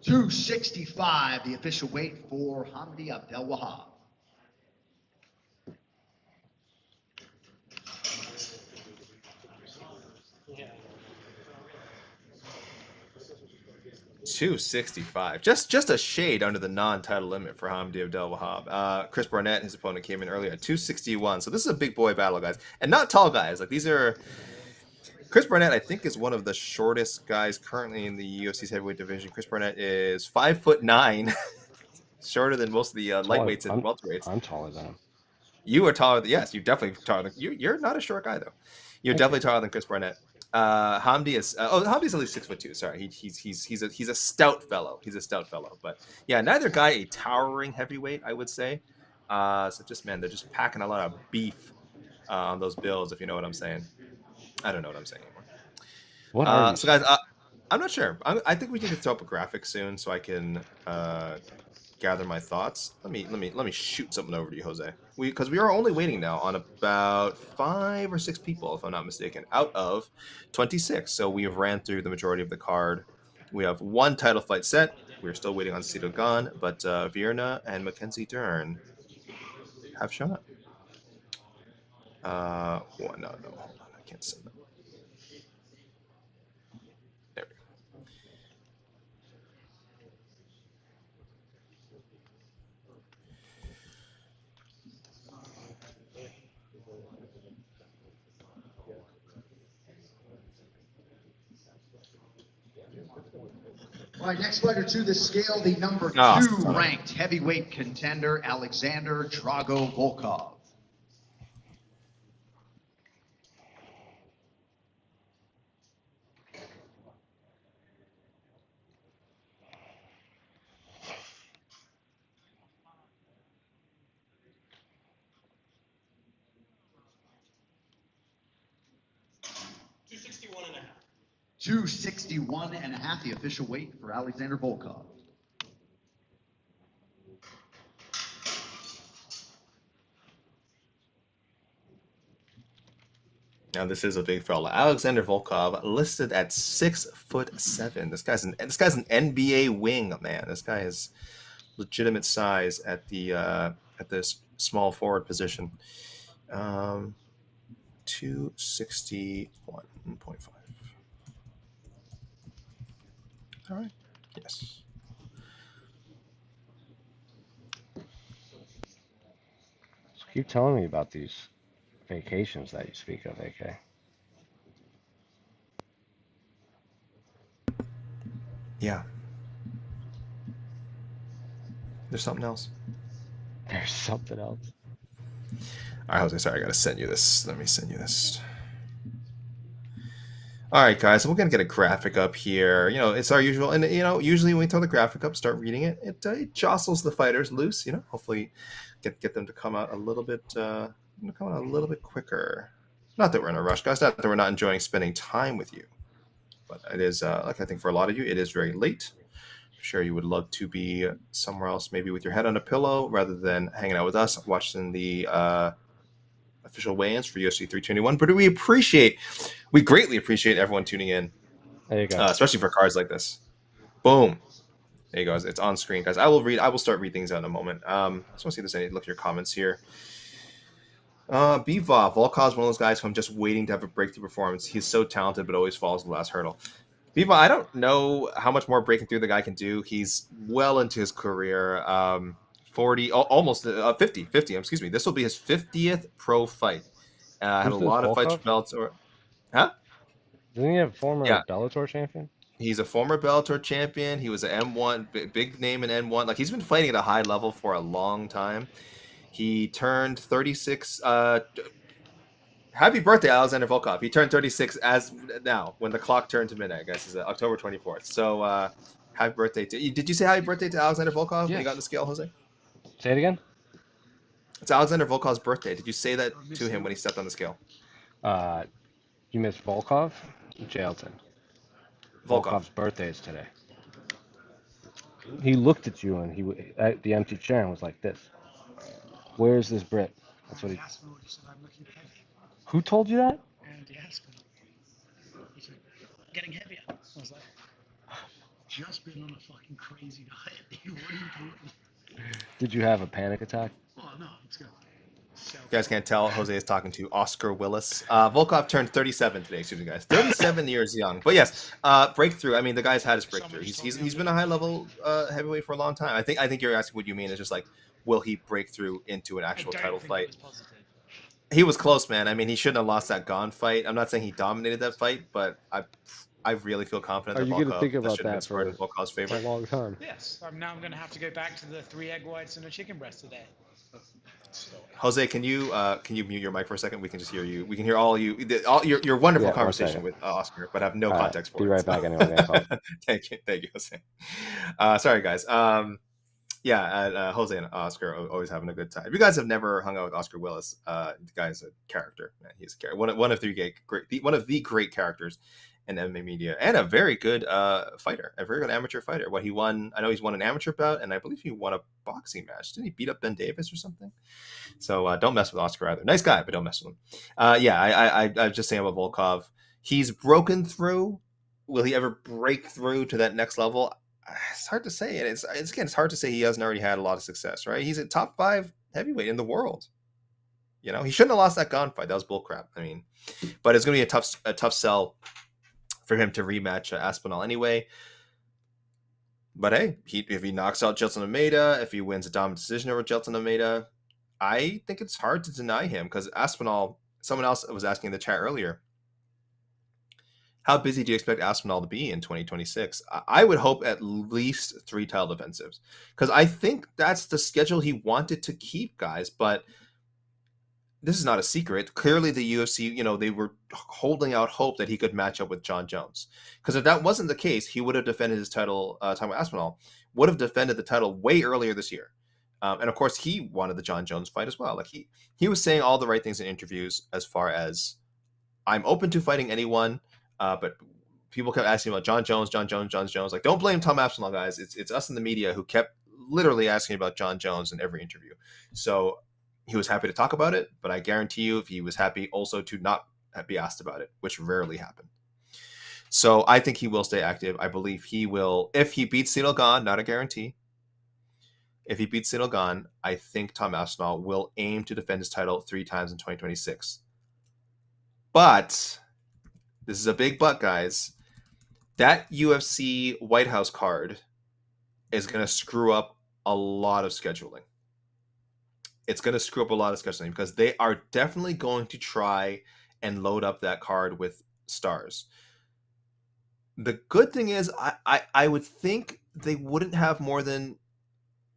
Speaker 4: $265.
Speaker 3: 265, the official weight for Hamdi Abdelwahab.
Speaker 4: Yeah.
Speaker 2: 265, just a shade under the non-title limit for Hamdi Abdelwahab. Chris Barnett, his opponent, came in earlier at 261. So this is a big boy battle, guys, and not tall guys. Like these are. Chris Barnett, I think, is one of the shortest guys currently in the UFC's heavyweight division. Chris Barnett is 5'9", shorter than most of the lightweights and welterweights.
Speaker 1: I'm taller than him.
Speaker 2: You are taller. Yes, you're definitely taller than you're not a short guy though. You're definitely taller than Chris Barnett. Hamdi is Hamdi's at least 6'2". Sorry, he's a stout fellow. He's a stout fellow. But yeah, neither guy a towering heavyweight, I would say. So just man, they're just packing a lot of beef on those bills, if you know what I'm saying. I don't know what I'm saying anymore.
Speaker 1: What are you
Speaker 2: so guys, I'm not sure. I think we need to throw up a graphic soon so I can gather my thoughts. Let me shoot something over to you, Jose. Because we are only waiting now on about 5 or 6 people, if I'm not mistaken, out of 26. So we have ran through the majority of the card. We have 1 title fight set. We're still waiting on Cito Gane, but Vierna and Mackenzie Dern have shown up. No, hold on, I can't send them. There we go.
Speaker 3: All right, next fighter to the scale, the number 2 ranked heavyweight contender, Alexander Drago Volkov.
Speaker 4: $261.5.
Speaker 3: 261.5, the official weight for Alexander Volkov.
Speaker 2: Now this is a big fella. Alexander Volkov listed at 6'7". This guy's an NBA wing, man. This guy is legitimate size at this small forward position. 261.5. All right. Yes.
Speaker 1: So keep telling me about these vacations that you speak of, AK.
Speaker 2: Yeah. There's something else.
Speaker 1: There's something else.
Speaker 2: All right, Jose, sorry, I gotta send you this. Let me send you this. All right, guys, we're gonna get a graphic up here. You know, it's our usual, and you know, usually when we throw the graphic up, start reading it, it jostles the fighters loose. You know, hopefully, get them to come out a little bit, quicker. Not that we're in a rush, guys. Not that we're not enjoying spending time with you, but it is like I think for a lot of you, it is very late. I'm sure you would love to be somewhere else, maybe with your head on a pillow, rather than hanging out with us, watching the official weigh-ins for UFC 321. But we greatly appreciate everyone tuning in,
Speaker 1: There you go.
Speaker 2: especially for cards like this. Boom. There you go. It's on screen, guys. I will start reading things out in a moment. Just want to see if there's any. Look at your comments here. Bivov, Volkov's one of those guys who I'm just waiting to have a breakthrough performance. He's so talented, but always falls in the last hurdle. Bivov, I don't know how much more breaking through the guy can do. He's well into his career. 40, almost 50. Excuse me. This will be his 50th pro fight. Had a lot of fights for belts. Huh?
Speaker 1: Didn't he have a former Bellator champion?
Speaker 2: He's a former Bellator champion. He was an M1, big name in N1. Like, he's been fighting at a high level for a long time. He turned 36. Happy birthday, Alexander Volkov. He turned 36 as now, when the clock turned to midnight, I guess, is October 24th. So, happy birthday to you. Did you say happy birthday to Alexander Volkov when you got on the scale, Jose?
Speaker 1: Say it again?
Speaker 2: It's Alexander Volkov's birthday. Did you say that to him when he stepped on the scale?
Speaker 1: You missed Volkov? Jailton. Volkov's birthday is today. He looked at you and he at the empty chair and was like this. Where's this Brit? That's what he. Who told you that?
Speaker 6: Andy Aspinall. He said, getting heavier. I was like, just been on a fucking crazy diet. What are you doing?
Speaker 1: Did you have a panic attack?
Speaker 6: Oh, no, it's good.
Speaker 2: You guys can't tell, Jose is talking to Oscar Willis. Volkov turned 37 today, excuse me, guys. 37 years young. But yes, breakthrough. I mean, the guy's had his breakthrough. He's been a high-level heavyweight for a long time. I think you're asking what you mean is just like, will he break through into an actual title fight? He was close, man. I mean, he shouldn't have lost that Gane fight. I'm not saying he dominated that fight, but I really feel confident
Speaker 1: that
Speaker 2: Volkov
Speaker 1: going to think about that for
Speaker 2: Volkov's favor.
Speaker 1: A long time.
Speaker 6: Yes, now I'm going to have to go back to the 3 egg whites and a chicken breast today.
Speaker 2: Jose, can you mute your mic for a second? We can just hear you. We can hear all your wonderful conversation with Oscar, but have no context for it.
Speaker 1: Be right back anyway.
Speaker 2: Thank you, Jose. Sorry, guys. Jose and Oscar are always having a good time. If you guys have never hung out with Oscar Willis, the guy's a character. Man, he's a character. One of the great characters in MMA media, and a very good fighter, a very good amateur fighter. What he won, I know he's won an amateur bout, and I believe he won a boxing match. Didn't he beat up Ben Davis or something? So don't mess with Oscar either. Nice guy, but don't mess with him. I'm just saying about Volkov. He's broken through. Will he ever break through to that next level? It's hard to say, and it's hard to say he hasn't already had a lot of success, right? He's a top 5 heavyweight in the world. You know, he shouldn't have lost that Gane fight. That was bullcrap. I mean, but it's going to be a tough sell for him to rematch Aspinall anyway. But hey, if he knocks out Jelton Almeida, if he wins a dominant decision over Jelton Almeida, I think it's hard to deny him, because Aspinall, someone else was asking in the chat earlier, how busy do you expect Aspinall to be in 2026? I would hope at least 3 title defensives, because I think that's the schedule he wanted to keep, guys. But this is not a secret. Clearly, the UFC, they were holding out hope that he could match up with John Jones. Because if that wasn't the case, he would have defended his title. Talking about Aspinall, would have defended the title way earlier this year. And of course, he wanted the John Jones fight as well. Like he was saying all the right things in interviews, as far as, I'm open to fighting anyone. But people kept asking about John Jones. Like, don't blame Tom Aspinall, guys. It's us in the media who kept literally asking about John Jones in every interview. So he was happy to talk about it, but I guarantee you, if he was happy also to not be asked about it, which rarely happened. So I think he will stay active. I believe he will, if he beats Ciryl Gane, not a guarantee. If he beats Ciryl Gane, I think Tom Aspinall will aim to defend his title 3 times in 2026. But this is a big but, guys. That UFC White House card is going to screw up a lot of scheduling. It's going to screw up a lot of scheduling, because they are definitely going to try and load up that card with stars. The good thing is, I would think they wouldn't have more than,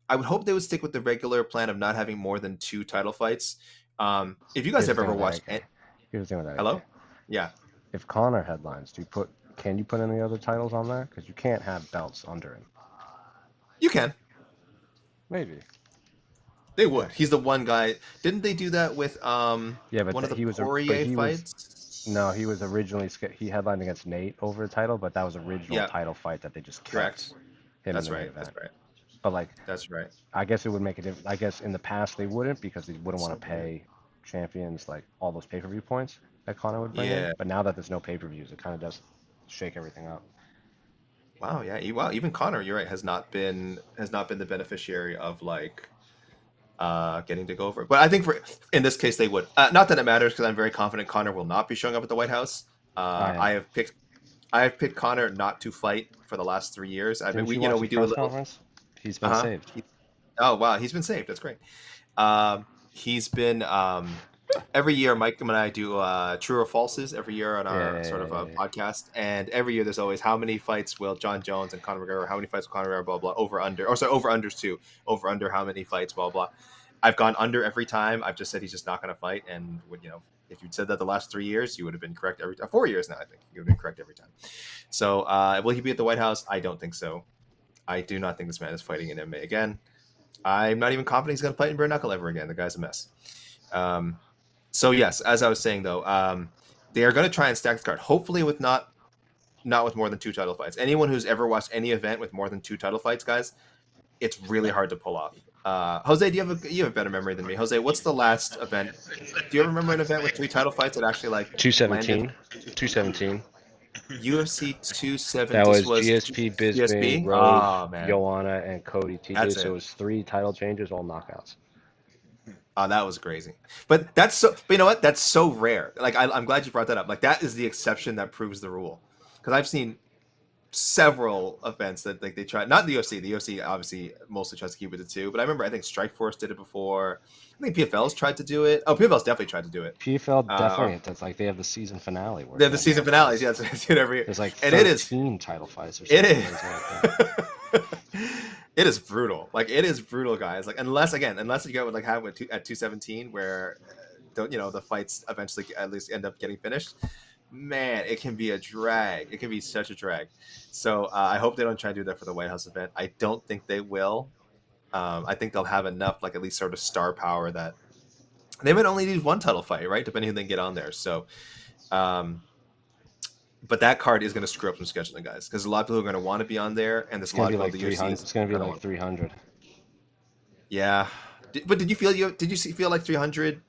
Speaker 2: I would hope they would stick with the regular plan of not having more than 2 title fights. If you guys have ever watched...
Speaker 1: Hello?
Speaker 2: Yeah.
Speaker 1: if Connor headlines, can you put any other titles on there? Because you can't have belts under him.
Speaker 2: You can.
Speaker 1: Maybe.
Speaker 2: They would. He's the one guy. Didn't they do that with
Speaker 1: Yeah, but
Speaker 2: one of the
Speaker 1: he was
Speaker 2: Poirier fights?
Speaker 1: No, he was originally he headlined against Nate over the title, but that was original title fight that they just kept.
Speaker 2: Correct.
Speaker 1: Him
Speaker 2: That's
Speaker 1: in the
Speaker 2: right.
Speaker 1: main event.
Speaker 2: That's right.
Speaker 1: But like,
Speaker 2: that's right.
Speaker 1: I guess it would make it. I guess in the past they wouldn't because they wouldn't want to pay champions like all those pay-per-view points that Connor would bring in. But now that there's no pay-per-views, it kind of does shake everything up.
Speaker 2: Wow. Yeah. Wow. Even Connor, you're right, has not been the beneficiary of like getting to go over it. But I think in this case they would. Not that it matters because I'm very confident Connor will not be showing up at the White House. I have picked Connor not to fight for the last 3 years. I mean, we do a little.
Speaker 1: Conference? He's been saved.
Speaker 2: Oh wow, he's been saved. That's great. He's been every year. Mike and I do true or falses every year on our podcast, and every year there's always how many fights will John Jones and Conor McGregor, how many fights will Conor McGregor, blah blah, over under, or sorry, over unders too, over under how many fights, blah blah. I've gone under every time. I've just said he's just not going to fight, and if you'd said that the last 3 years, you would have been correct every time. 4 years now, I think you would have been correct every time. So will he be at the White House? I don't think so. I do not think this man is fighting in MMA again. I'm not even confident he's going to fight in bare knuckle ever again. The guy's a mess. So yes, as I was saying though, they are going to try and stack the card. Hopefully with not with more than 2 title fights. Anyone who's ever watched any event with more than 2 title fights, guys, it's really hard to pull off. Jose, do you have a better memory than me? Jose, what's the last event? Do you ever remember an event with 3 title fights that actually like
Speaker 1: 217? 217.
Speaker 2: UFC 270.
Speaker 1: That was GSP, Bisping, Rose, Joanna, and Cody TJ. So it was 3 title changes, all knockouts.
Speaker 2: Oh, that was crazy. But that's so. But you know what? That's so rare. Like I'm glad you brought that up. Like that is the exception that proves the rule. Because I've seen several events that like they try. Not the UFC. The UFC obviously mostly tries to keep it to 2. But I remember I think Strikeforce did it before. I think PFL's tried to do it. Oh, PFL's definitely tried to do it.
Speaker 1: PFL definitely. It's like they have the season finale. Where
Speaker 2: they have the season finales. Yeah, it's every year.
Speaker 1: There's like 13 title fights or something.
Speaker 2: It is. It is brutal. Like it is brutal, guys. Like unless you go with like have at 217 where the fights eventually at least end up getting finished. Man, it can be a drag. It can be such a drag. So I hope they don't try to do that for the White House event. I don't think they will. I think they'll have enough, like at least sort of star power that they might only need 1 title fight, right? Depending who they can get on there. So, but that card is going to screw up some scheduling, guys, because a lot of people are going to want to be on there, and there's a lot of people the UFC.
Speaker 1: It's going to be like 300.
Speaker 2: Yeah, but did you feel like 300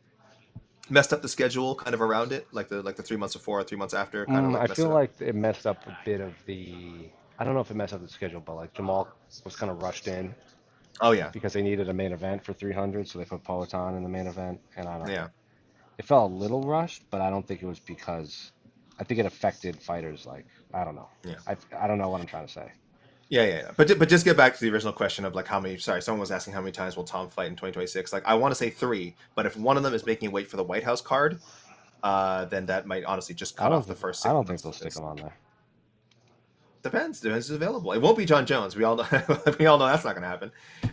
Speaker 2: messed up the schedule kind of around it, like the 3 months before, 3 months after? Kind of like
Speaker 1: I feel like it messed up a bit of the. I don't know if it messed up the schedule, but like Jamal was kind of rushed in.
Speaker 2: Oh yeah,
Speaker 1: because they needed a main event for 300, so they put Peloton in the main event, and I don't know.
Speaker 2: Yeah,
Speaker 1: it felt a little rushed, but I don't think it was because. I think it affected fighters. Like I don't know.
Speaker 2: Yeah,
Speaker 1: I don't know what I'm trying to say.
Speaker 2: Yeah. But just get back to the original question of like how many. Sorry, someone was asking how many times will Tom fight in 2026. Like I want to say 3, but if one of them is making weight for the White House card, then that might honestly just cut off the first 6
Speaker 1: I don't
Speaker 2: months
Speaker 1: think they'll stick him on there.
Speaker 2: Depends who's available. It won't be John Jones. We all know that's not going to happen.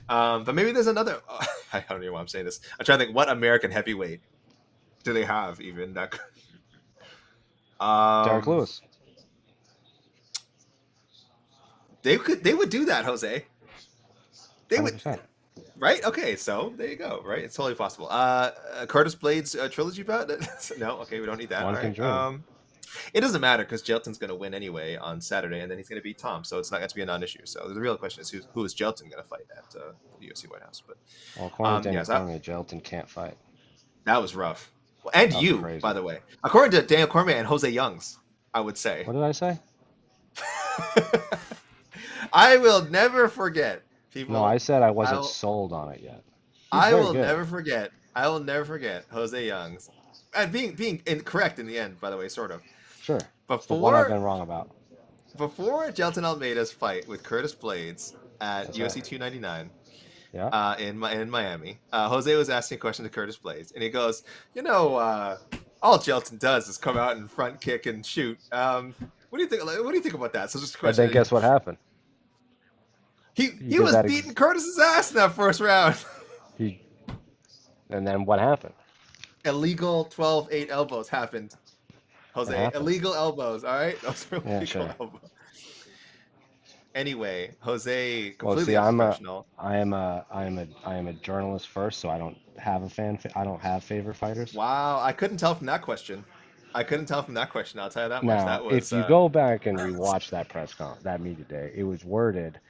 Speaker 2: But maybe there's another. I don't know why I'm saying this. I'm trying to think what American heavyweight do they have even that.
Speaker 1: Derek Lewis.
Speaker 2: They would do that, Jose. They
Speaker 1: 100%.
Speaker 2: would. Right? Okay, so there you go. Right? It's totally possible. Curtis Blades trilogy bout? No? Okay, we don't need that.
Speaker 1: One can dream.
Speaker 2: It doesn't matter because Jelton's going to win anyway on Saturday, and then he's going to beat Tom, so it's not going to be a non-issue. So the real question is who is Jelton going to fight at the UFC White House? But
Speaker 1: according to Daniel Cormier, Jelton can't fight.
Speaker 2: That was rough. Well, and you, crazy. By the way. According to Daniel Cormier and Jose Youngs, I would say.
Speaker 1: What did I say?
Speaker 2: I will never forget. People.
Speaker 1: No, I said I wasn't sold on it yet.
Speaker 2: I will never forget Jose Youngs. And being incorrect in the end, by the way, sort of.
Speaker 1: Sure. Before what I've been wrong about.
Speaker 2: Before Jelton Almeida's fight with Curtis Blades at UFC 299 in Miami, Jose was asking a question to Curtis Blades, and he goes, all Jelton does is come out and front kick and shoot. What do you think? What do you think about that? So just a question.
Speaker 1: And then guess what happened?
Speaker 2: He was beating Curtis's ass in that first round.
Speaker 1: And then what happened?
Speaker 2: Illegal 12-8 elbows happened. Jose, illegal elbows. All right, those are illegal
Speaker 1: sure.
Speaker 2: elbows. Anyway, Jose,
Speaker 1: Well,
Speaker 2: completely
Speaker 1: see,
Speaker 2: unprofessional.
Speaker 1: I am a journalist first, so I don't have I don't have favorite fighters.
Speaker 2: Wow, I couldn't tell from that question. I'll tell you that much.
Speaker 1: Now,
Speaker 2: That was
Speaker 1: if you go back and rewatch that media day, it was worded.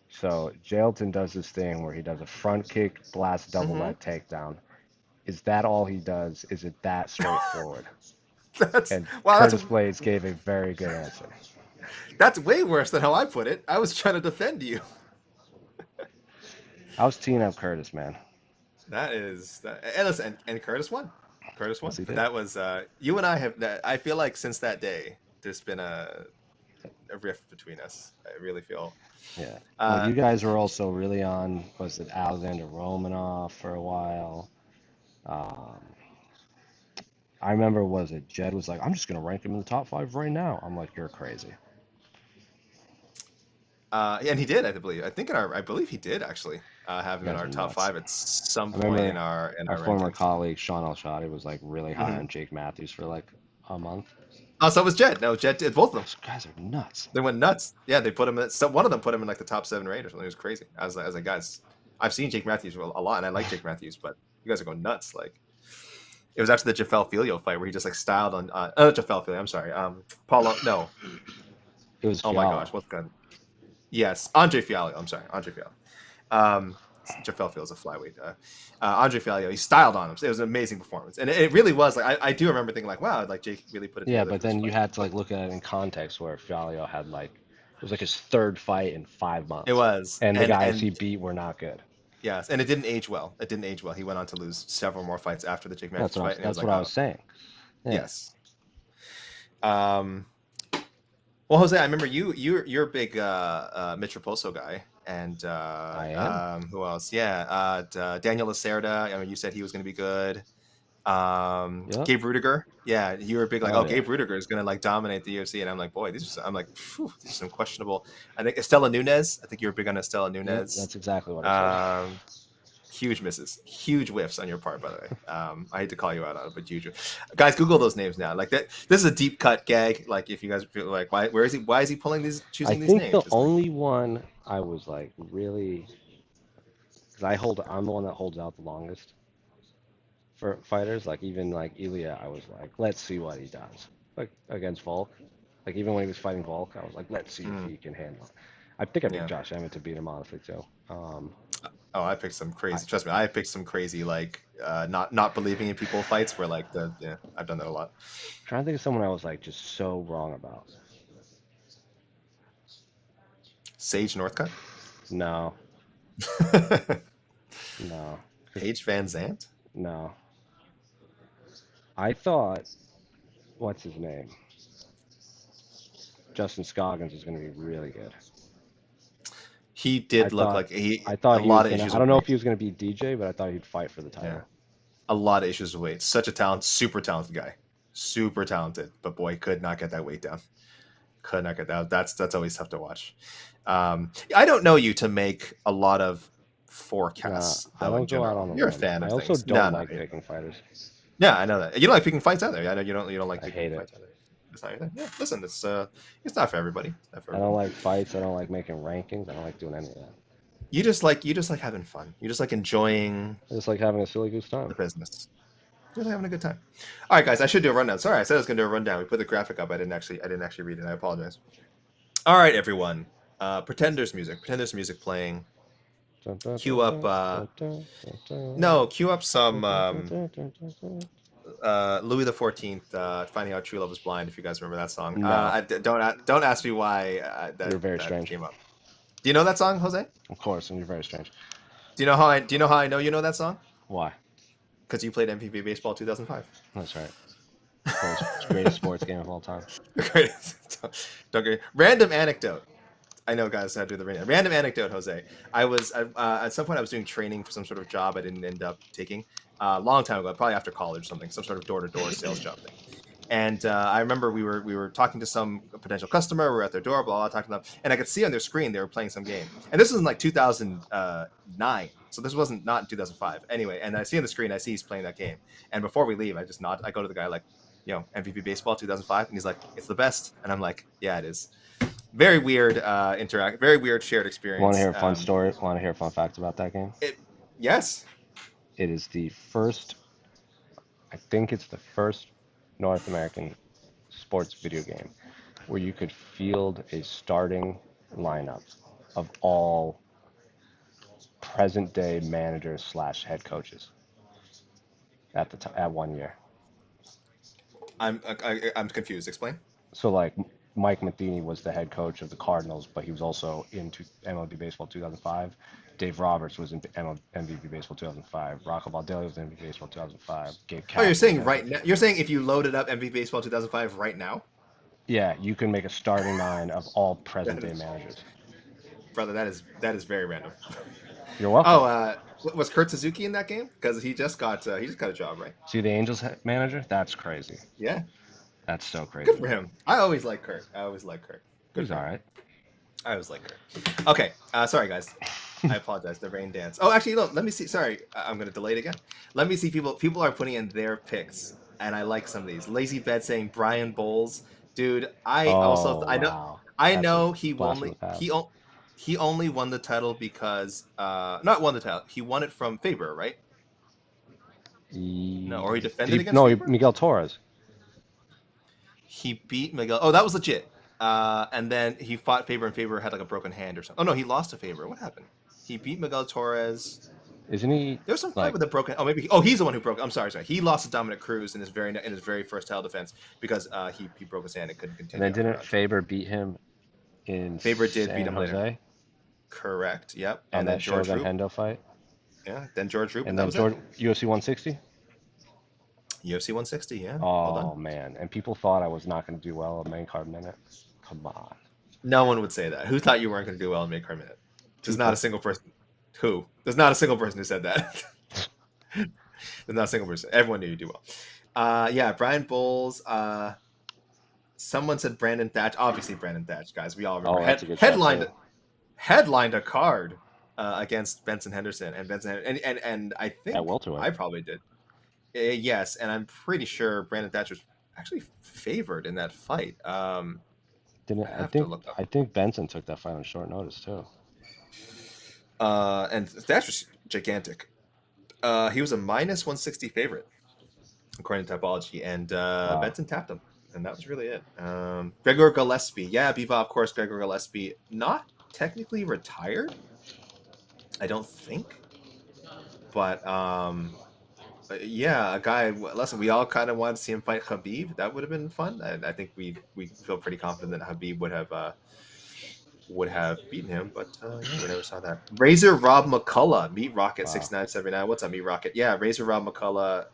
Speaker 1: So Jailton does this thing where he does a front kick, blast double leg takedown. Is that all he does? Is it that straightforward? And Curtis Blades gave a very good answer.
Speaker 2: That's way worse than how I put it. I was trying to defend you.
Speaker 1: I was teeing up Curtis, man.
Speaker 2: That is, and listen, and Curtis won. Curtis won.
Speaker 1: Yes,
Speaker 2: but that was you and I have. I feel like since that day, there's been a rift between us. I really feel.
Speaker 1: Yeah. Well, you guys were also really on. Was it Alexander Romanov for a while? I remember, Jed was like, I'm just gonna rank him in the top 5 right now. I'm like, you're crazy.
Speaker 2: And he did, I believe. I believe he did actually have him in our top 5 at some point in our
Speaker 1: former
Speaker 2: rankings.
Speaker 1: colleague Sean Al-Shadi was like really high on Jake Matthews for like a month.
Speaker 2: Oh, so was Jed. No, Jed did both of them.
Speaker 1: Those guys are nuts.
Speaker 2: They went nuts. Yeah, they put him. One of them put him in like the top 7 or 8 or something. It was crazy. I was like, guys, I've seen Jake Matthews a lot, and I like Jake Matthews, but you guys are going nuts. Like, it was after the Jafel Filio fight where he just like styled on. Jafel Filio. I'm sorry. Paulo. No.
Speaker 1: It was.
Speaker 2: Oh my gosh, what's good? Yes, Andre Fialho. I'm sorry, Andre Fialho. Jafel Filio is a flyweight. Andre Fialho, he styled on him. So it was an amazing performance, and it really was. Like I do remember thinking like, wow, like Jake really put it together.
Speaker 1: Yeah, but then you had to like look at it in context where Fialho had like it was like his 3rd fight in 5 months.
Speaker 2: It was,
Speaker 1: and the guys he beat were not good.
Speaker 2: Yes, and it didn't age well. He went on to lose several more fights after the Jake Matthews fight.
Speaker 1: That's what I was saying. Yeah.
Speaker 2: Yes. Well, Jose, I remember you're a big Mitch Raposo guy, and
Speaker 1: I am.
Speaker 2: Who else? Yeah, Daniel Lacerda. I mean, you said he was going to be good.
Speaker 1: Yep.
Speaker 2: Gabe Rudiger. Yeah, you were big like, Gabe Rudiger is going to like dominate the UFC, and I'm like, boy, these are some questionable. I think Estela Nunez. I think you were big on Estela Nunez.
Speaker 1: Yep, that's exactly what I said.
Speaker 2: Huge misses, huge whiffs on your part, by the way. I hate to call you out on it, but huge. Guys, Google those names now. Like that, this is a deep cut gag. Like if you guys feel like, why is he choosing these names?
Speaker 1: I think the only one I was like really, because I'm the one that holds out the longest for fighters. Like even like Ilya, I was like, let's see what he does. Like against Volk, like even when he was fighting Volk, I was like, let's see if he can handle it. I think I picked Josh Emmett to beat him honestly too.
Speaker 2: I picked some crazy. Trust me, I picked some crazy like not believing in people fights where like I've done that a lot.
Speaker 1: I'm trying to think of someone I was like just so wrong about.
Speaker 2: Sage Northcutt?
Speaker 1: No. No.
Speaker 2: Paige Van Zandt?
Speaker 1: No. I thought, what's his name? Justin Scoggins is going to be really good.
Speaker 2: He did look like
Speaker 1: I thought a lot of issues. I don't know if he was going to beat DJ, but I thought he'd fight for the title.
Speaker 2: Yeah. A lot of issues with weight. Such a super talented guy. Super talented, but boy, could not get that weight down. Could not get that. That's always tough to watch. I don't know you to make a lot of forecasts.
Speaker 1: I don't go out on them.
Speaker 2: You're a fan of
Speaker 1: things. I also don't like picking fighters.
Speaker 2: Yeah, I know that. You don't like picking fights either. I know you don't like picking fights
Speaker 1: either.
Speaker 2: It's not your thing. Yeah, listen, it's not for everybody.
Speaker 1: I don't like fights. I don't like making rankings. I don't like doing any of that.
Speaker 2: You just like having fun. You just like enjoying.
Speaker 1: I just like having a silly goose time.
Speaker 2: The business. You're like having a good time. All right, guys. I should do a rundown. Sorry, I said I was going to do a rundown. We put the graphic up. I didn't actually read it. I apologize. All right, everyone. Pretenders music playing. Cue up. No, cue up some. Louis the 14th, Finding Out True Love Is Blind, if you guys remember that song.
Speaker 1: No.
Speaker 2: Don't ask me why
Speaker 1: You're very
Speaker 2: that
Speaker 1: strange.
Speaker 2: came up. Do you know that song, Jose?
Speaker 1: Of course, and you're very strange.
Speaker 2: Do you know how I know you know that song?
Speaker 1: Why?
Speaker 2: Because you played MVP Baseball 2005.
Speaker 1: That's right. Of course, it's the greatest sports game of all time.
Speaker 2: Don't get random anecdote. I know, guys. I do the random anecdote, Jose. I was at some point I was doing training for some sort of job I didn't end up taking. A long time ago, probably after college or something, some sort of door-to-door sales job thing. And I remember we were talking to some potential customer. We were at their door, blah, blah, talking to them. And I could see on their screen they were playing some game. And this was in like 2009. So this wasn't not in 2005. Anyway, and I see on the screen, I see he's playing that game. And before we leave, I just nod. I go to the guy like, MVP baseball 2005, and he's like, it's the best, and I'm like, yeah, it is. Very weird very weird shared experience.
Speaker 1: Want to hear a fun story? Want to hear a fun fact about that game?
Speaker 2: Yes.
Speaker 1: It is the first, I think it's the first North American sports video game where you could field a starting lineup of all present day managers / head coaches at 1 year.
Speaker 2: I'm confused. Explain.
Speaker 1: So like Mike Matheny was the head coach of the Cardinals, but he was also in MLB Baseball 2005. Dave Roberts was in MVP Baseball 2005. Rocco Baldelli was in MVP Baseball 2005. Gabe
Speaker 2: Oh, you're
Speaker 1: Kapler
Speaker 2: saying
Speaker 1: was
Speaker 2: right now? You're saying if you loaded up MVP Baseball 2005 right now?
Speaker 1: Yeah, you can make a starting nine of all present day managers.
Speaker 2: Brother, that is very random.
Speaker 1: You're welcome.
Speaker 2: Oh, was Kurt Suzuki in that game? Because he just got a job, right?
Speaker 1: See the Angels manager? That's crazy.
Speaker 2: Yeah.
Speaker 1: That's so crazy.
Speaker 2: Good for him. I always like Kurt.
Speaker 1: He's all right.
Speaker 2: I always like Kurt. Okay. Sorry, guys. I apologize. The rain dance. Oh, actually, no. Let me see. Sorry, I'm going to delay it again. Let me see. People are putting in their picks, and I like some of these. Lazy Bed saying Brian Bowles. Dude, I know he only won the title because not won the title. He won it from Faber, right? No, or he defended against Faber?
Speaker 1: Miguel Torres.
Speaker 2: He beat Miguel. Oh, that was legit. And then he fought Faber, and Faber had like a broken hand or something. Oh no, he lost to Faber. What happened? He beat Miguel Torres.
Speaker 1: Isn't he?
Speaker 2: There was some fight with a broken. Oh, maybe. Oh, he's the one who broke. I'm sorry. He lost to Dominic Cruz in his very first title defense because he broke his hand and couldn't continue.
Speaker 1: And then didn't Faber beat him in?
Speaker 2: Faber did
Speaker 1: San
Speaker 2: beat him
Speaker 1: Jose?
Speaker 2: Later. Correct. Yep.
Speaker 1: And that Shogun Hendo fight.
Speaker 2: Yeah. Then George Roop.
Speaker 1: And then UFC 160.
Speaker 2: UFC 160. Yeah.
Speaker 1: Oh man! And people thought I was not going to do well in main card minute. Come on.
Speaker 2: No one would say that. Who thought you weren't going to do well in main card minute? There's not a single person. Who? There's not a single person who said that. There's not a single person. Everyone knew you do well. Yeah, Brian Bowles. Someone said Brandon Thatch. Obviously, Brandon Thatch, guys. We all remember. Headlined a card against Benson Henderson, and and I think I probably did. Yes, and I'm pretty sure Brandon Thatch was actually favored in that fight.
Speaker 1: I think Benson took that fight on short notice too.
Speaker 2: And Thatch was gigantic. He was a -160 favorite, according to Typology, and Benson tapped him, and that was really it. Gregor Gillespie. Yeah, Bebop, of course, Gregor Gillespie. Not technically retired, I don't think. But, yeah, a guy, listen, we all kind of wanted to see him fight Khabib. That would have been fun. I think we feel pretty confident that Khabib would have beaten him, but we never saw that. Razor Rob McCullough, Meat Rocket 6979. What's up, Meat Rocket? Yeah, Razor Rob McCullough.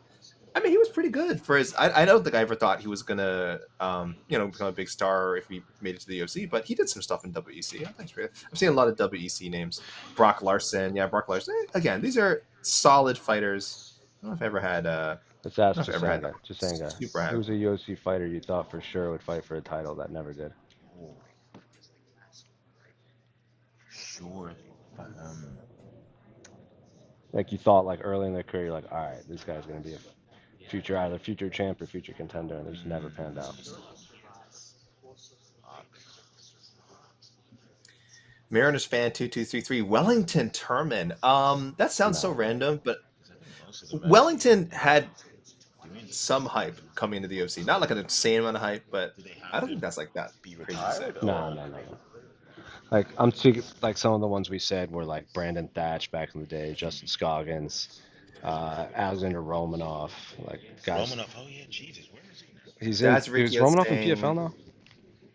Speaker 2: I mean, he was pretty good for his. I don't think I ever thought he was gonna, become a big star if we made it to the UFC. But he did some stuff in WEC. I've seen a lot of WEC names. Brock Larson, yeah, Brock Larson. Again, these are solid fighters. I don't know if I ever had.
Speaker 1: Let's ask just saying, guy. Who's a UFC fighter you thought for sure would fight for a title that never did?
Speaker 5: Sure.
Speaker 1: Like you thought, like early in their career, you're like, all right, this guy's gonna be a either future champ or future contender, and they just never panned out.
Speaker 2: Mariners fan 2233 Wellington Turman. That sounds so random, but Wellington had some hype coming into the UFC. Not like an insane amount of hype, but I don't think that's like that crazy.
Speaker 1: No. Like I'm thinking, like some of the ones we said were like Brandon Thatch back in the day, Justin Scoggins, Alexander Romanov, like guys.
Speaker 5: Romanov, oh yeah, Jesus, where is he?
Speaker 1: Is Romanov in PFL now?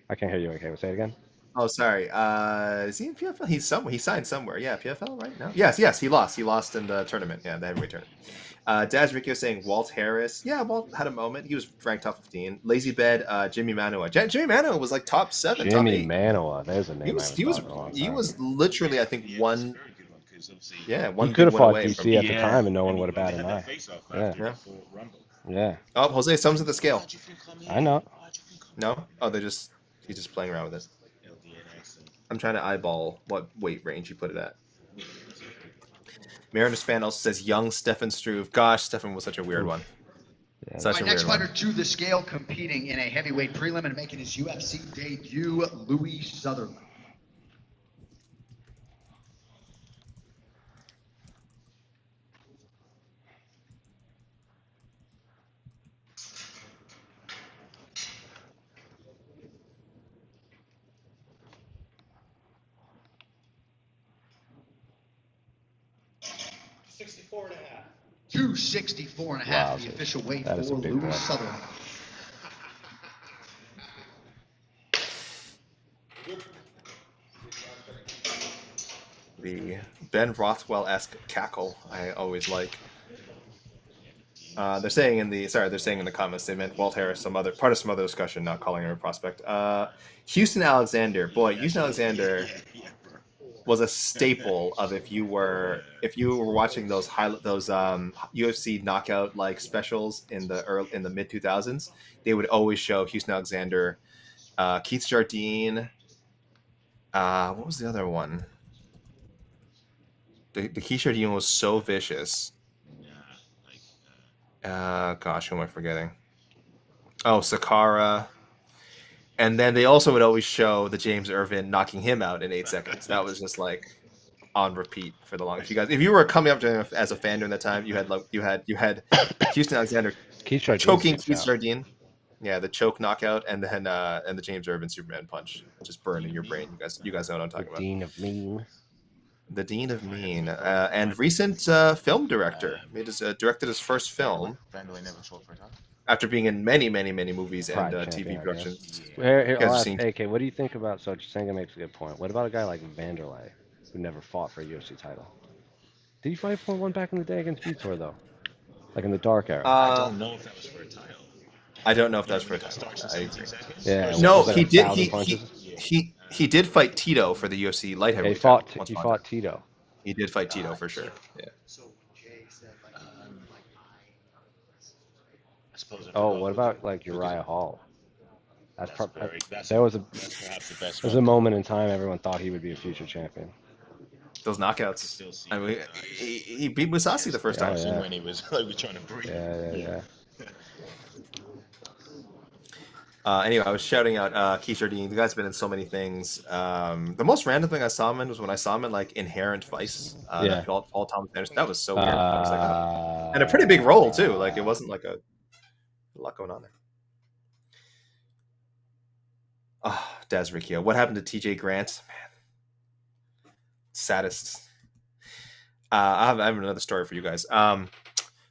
Speaker 1: I can't hear you. Okay, say it again.
Speaker 2: Oh, sorry. Is he in PFL? He's somewhere. He signed somewhere. Yeah, PFL right now. Yes. He lost. He lost in the tournament. Yeah, the heavyweight tournament. Daz Riccio saying Walt Harris. Yeah, Walt had a moment. He was ranked top 15. Lazy Bed, Jimmy Manoa. Jimmy Manoa was like top 7.
Speaker 1: Jimmy Manoa. There's a name.
Speaker 2: He was literally, I think, one. Yeah, one.
Speaker 1: He could have fought DC at the time, and no one would have batted an eye. Yeah.
Speaker 2: Oh, Jose, someone's at the scale.
Speaker 1: I know.
Speaker 2: No. Oh, he's just playing around with it. I'm trying to eyeball what weight range you put it at. Mariners fan also says young Stefan Struve. Gosh, Stefan was such a weird one.
Speaker 1: Yeah,
Speaker 2: Such
Speaker 3: My
Speaker 2: a
Speaker 3: next
Speaker 2: weird
Speaker 3: fighter
Speaker 2: one.
Speaker 3: to the scale, competing in a heavyweight prelim and making his UFC debut, Louis Sutherland.
Speaker 4: $64.5.
Speaker 3: 264 and a half, the
Speaker 1: Wowzers.
Speaker 3: official weight
Speaker 1: That
Speaker 3: for
Speaker 1: is a big
Speaker 3: Louis
Speaker 1: boy.
Speaker 3: Sutherland.
Speaker 2: The Ben Rothwell-esque cackle I always like. They're saying in the comments they meant Walt Harris, some other discussion, not calling him a prospect. Houston Alexander, boy, Houston Alexander was a staple of if you were watching those UFC knockout like specials in the mid 2000s, they would always show Houston Alexander, Keith Jardine. What was the other one? The Keith Jardine was so vicious. Gosh, who am I forgetting? Oh, Sakara. And then they also would always show the James Irvin knocking him out in 8 seconds. That was just like on repeat for the longest. If you were coming up to him as a fan during that time, you had Houston Alexander
Speaker 1: Keith Jardine
Speaker 2: choking
Speaker 1: sticks
Speaker 2: Keith
Speaker 1: out.
Speaker 2: Jardine. Yeah, the choke knockout, and then and the James Irvin Superman punch just burned in your brain. You guys know what I'm
Speaker 1: The
Speaker 2: talking about.
Speaker 1: Dean of Mean.
Speaker 2: The Dean of Mean, and recent film director. Directed his first film
Speaker 5: Vanderlei never fought for a title.
Speaker 2: after being in many movies and
Speaker 1: Pride
Speaker 2: TV
Speaker 1: champion, I
Speaker 2: productions.
Speaker 1: guess. Here,
Speaker 2: You guys
Speaker 1: I'll
Speaker 2: have
Speaker 1: ask
Speaker 2: seen
Speaker 1: AK, what do you think about, so Senga makes a good point. What about a guy like Vanderlei, who never fought for a UFC title? Did he fight for one back in the day against Vitor, though? Like in the dark era?
Speaker 5: I don't know if that was for a title.
Speaker 2: I don't know if
Speaker 5: Yeah,
Speaker 2: that's for a
Speaker 5: when it
Speaker 2: title.
Speaker 5: starts in
Speaker 2: I
Speaker 5: 17
Speaker 2: agree.
Speaker 5: seconds.
Speaker 1: Yeah,
Speaker 5: Or
Speaker 2: No,
Speaker 1: was like
Speaker 2: he did.
Speaker 1: 1,000 punches?
Speaker 2: He did fight Tito for the UFC light
Speaker 1: Yeah, he
Speaker 2: heavyweight title.
Speaker 1: fought, he fought Tito.
Speaker 2: He did fight Tito for sure. Yeah.
Speaker 5: I suppose
Speaker 1: Oh, what about like Uriah Hall? That's
Speaker 5: that's perhaps the best
Speaker 1: there was a
Speaker 5: one.
Speaker 1: moment in time everyone thought he would be a future champion.
Speaker 2: Those knockouts.
Speaker 5: Still see
Speaker 2: I mean, he beat Musasi the first
Speaker 1: Oh,
Speaker 2: time.
Speaker 1: yeah.
Speaker 5: when he was like trying to breathe.
Speaker 1: Yeah.
Speaker 2: Anyway, I was shouting out Keith Jardine. The guy's been in so many things. The most random thing I saw him in was when I saw him in like Inherent Vice.
Speaker 1: Yeah.
Speaker 2: That Paul Thomas Anderson. That was so weird. I was like, and a pretty big role too. Like it wasn't like a lot going on there. Daz Riccio. What happened to TJ Grant? Man, saddest. I have another story for you guys.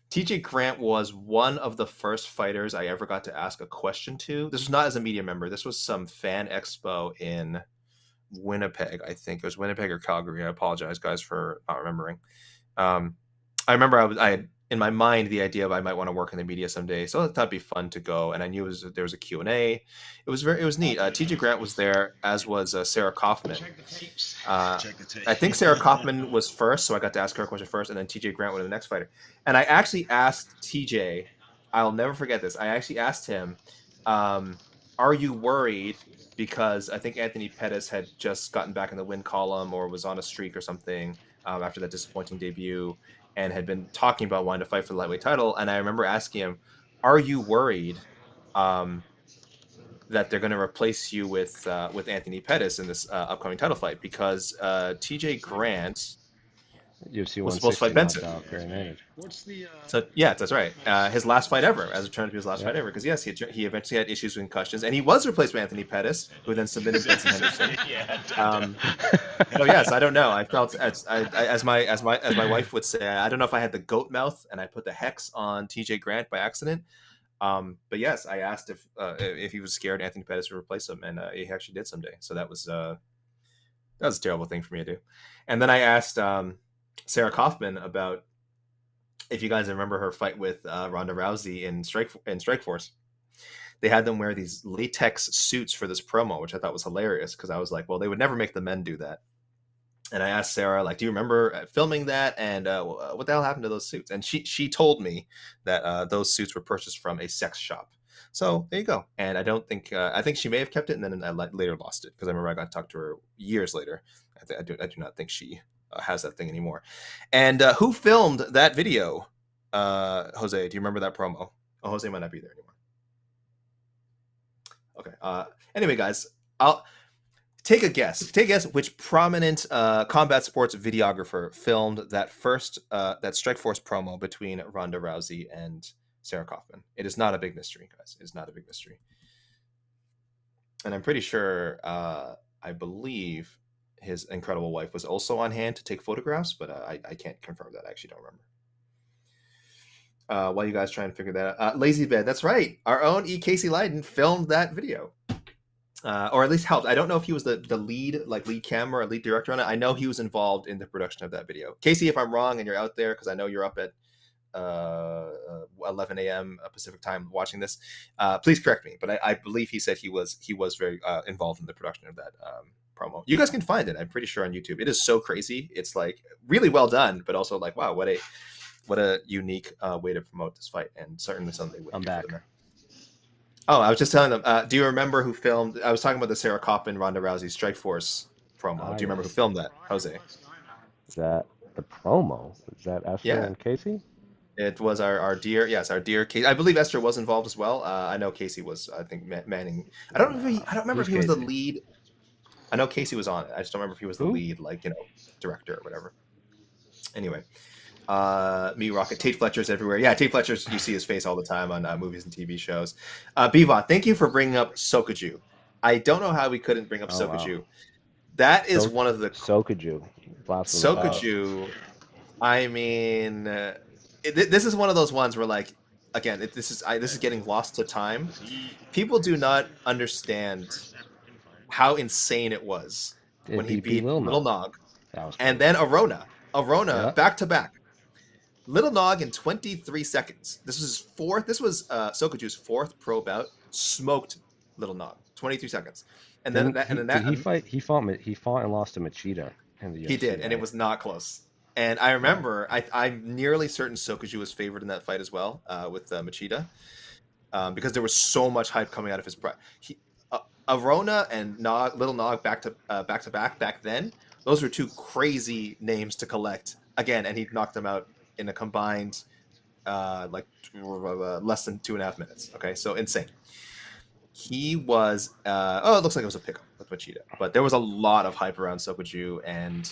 Speaker 2: TJ Grant was one of the first fighters I ever got to ask a question to. This was not as a media member. This was some fan expo in Winnipeg. I think it was Winnipeg or Calgary. I apologize, guys, for not remembering. I remember I had in my mind the idea of I might want to work in the media someday, so I thought it'd be fun to go. And I knew there was a Q&A. It was neat. TJ Grant was there, as was Sarah Kaufman.
Speaker 6: Check the tapes.
Speaker 5: Check the tape.
Speaker 2: I think Sarah Kaufman was first, so I got to ask her a question first, and then TJ Grant was the next fighter. And I actually asked TJ, I'll never forget this. I actually asked him, are you worried? Because I think Anthony Pettis had just gotten back in the win column or was on a streak or something after that disappointing debut, and had been talking about wanting to fight for the lightweight title. And I remember asking him, are you worried that they're going to replace you with Anthony Pettis in this upcoming title fight? Because TJ Grant
Speaker 1: UFC
Speaker 2: was supposed to fight Benson.
Speaker 6: What's the?
Speaker 2: So yeah, that's right. His last fight ever, as it turned to be his last fight ever. Because yes, he eventually had issues with concussions, and he was replaced by Anthony Pettis, who then submitted Benson Henderson. So yes, I don't know. I felt as my wife would say, I don't know if I had the goat mouth and I put the hex on TJ Grant by accident. But yes, I asked if he was scared Anthony Pettis would replace him, and he actually did someday. So that was a terrible thing for me to do. And then I asked Sarah Kaufman about if you guys remember her fight with Ronda Rousey in Strikeforce. They had them wear these latex suits for this promo, which I thought was hilarious because I was like, well, they would never make the men do that. And I asked Sarah, like, do you remember filming that? And what the hell happened to those suits? And she told me that those suits were purchased from a sex shop. So there you go. And I don't think I think she may have kept it, and then I later lost it because I remember I got to talk to her years later. I do not think she has that thing anymore. And who filmed that video? Jose, do you remember that promo? Oh, Jose might not be there anymore. Okay. Anyway, guys, I'll take a guess. Take a guess which prominent combat sports videographer filmed that first that Strikeforce promo between Ronda Rousey and Sarah Kaufman. It is not a big mystery, guys. It is not a big mystery. And I'm pretty sure, I believe his incredible wife was also on hand to take photographs, but I can't confirm that. I actually don't remember. While you guys try and figure that out. Lazy Bed, that's right. Our own E. Casey Leiden filmed that video. Or at least helped. I don't know if he was the lead, like lead camera or lead director on it. I know he was involved in the production of that video. Casey, if I'm wrong and you're out there, because I know you're up at 11 a.m. Pacific time watching this, please correct me. But I believe he said he was very involved in the production of that promo. You guys can find it. I'm pretty sure on YouTube. It is so crazy. It's like really well done, but also like, wow, what a unique way to promote this fight, and certainly something.
Speaker 1: I'm back.
Speaker 2: Oh, I was just telling them. Do you remember who filmed? I was talking about the Sarah Kaufman Ronda Rousey Strikeforce promo. Do you remember who filmed that, Jose?
Speaker 1: Is that the promo? Is that Esther and Casey?
Speaker 2: It was our dear Casey. I believe Esther was involved as well. I know Casey was. I think manning. I don't remember if he was the lead. I know Casey was on it. I just don't remember if he was the lead, like director or whatever. Anyway. Me Rocket, Tate Fletcher's everywhere. Yeah, Tate Fletcher's, you see his face all the time on movies and TV shows. Bivot, thank you for bringing up Sokoju. I don't know how we couldn't bring up Sokoju. Wow. That is one of the
Speaker 1: Sokoju.
Speaker 2: Sokoju. I mean, this is one of those ones where, like, again, this is getting lost to time. People do not understand how insane it was when he beat Little Nog, and then Arona back to back. Little Nog in 23 seconds. This was his fourth. This was Sokoju's fourth pro bout. Smoked Little Nog. 23 seconds. And then
Speaker 1: he fought and lost to Machida in the UFC.
Speaker 2: He did, right? And it was not close. And I remember, I'm nearly certain Sokoju was favored in that fight as well with Machida, because there was so much hype coming out of his pride. Arona and Little Nog back to back then. Those were two crazy names to collect again, and he knocked them out in a combined less than 2.5 minutes. Okay, so insane. He was it looks like it was a pickup with Machida, but there was a lot of hype around Sokoju. And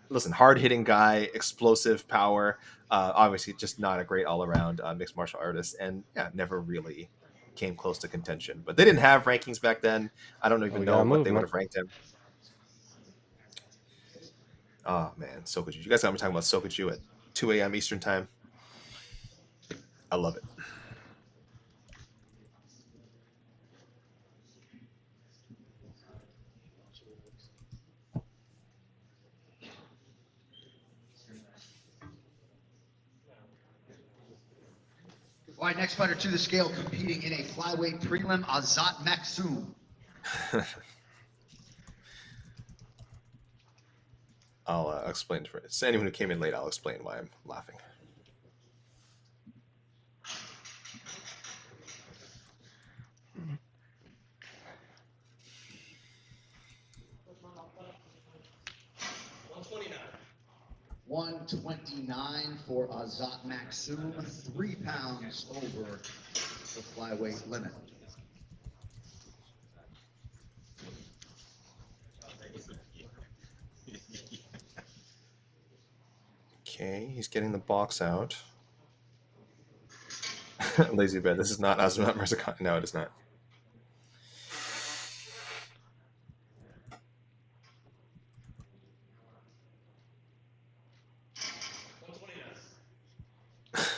Speaker 2: listen, hard-hitting guy, explosive power, obviously just not a great all-around mixed martial artist, and never really came close to contention. But they didn't have rankings back then. I don't even know what they would have ranked him. Oh man, Sokoju. You guys got me talking about Sokoju at 2 a.m. Eastern time. I love it.
Speaker 3: All right, next fighter to the scale, competing in a flyweight prelim, Azat Maksum.
Speaker 2: I'll explain for anyone who came in late. I'll explain why I'm laughing.
Speaker 3: $129 for Azat Maksum, 3 pounds over the flyweight limit.
Speaker 2: Okay, he's getting the box out. Lazy Bed. This is not Azmat Mirzakan. No, it is not.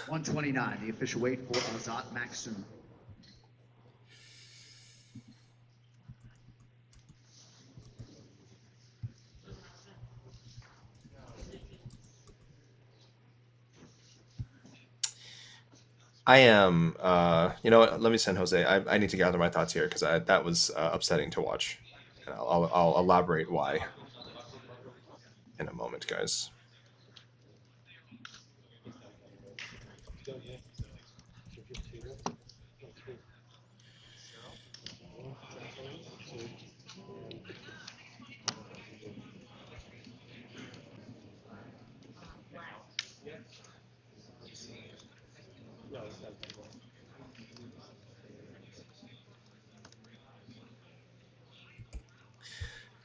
Speaker 3: $129, the official weight for Azat Maksum.
Speaker 2: I am, you know what, let me send Jose. I need to gather my thoughts here because that was upsetting to watch. And I'll elaborate why in a moment, guys.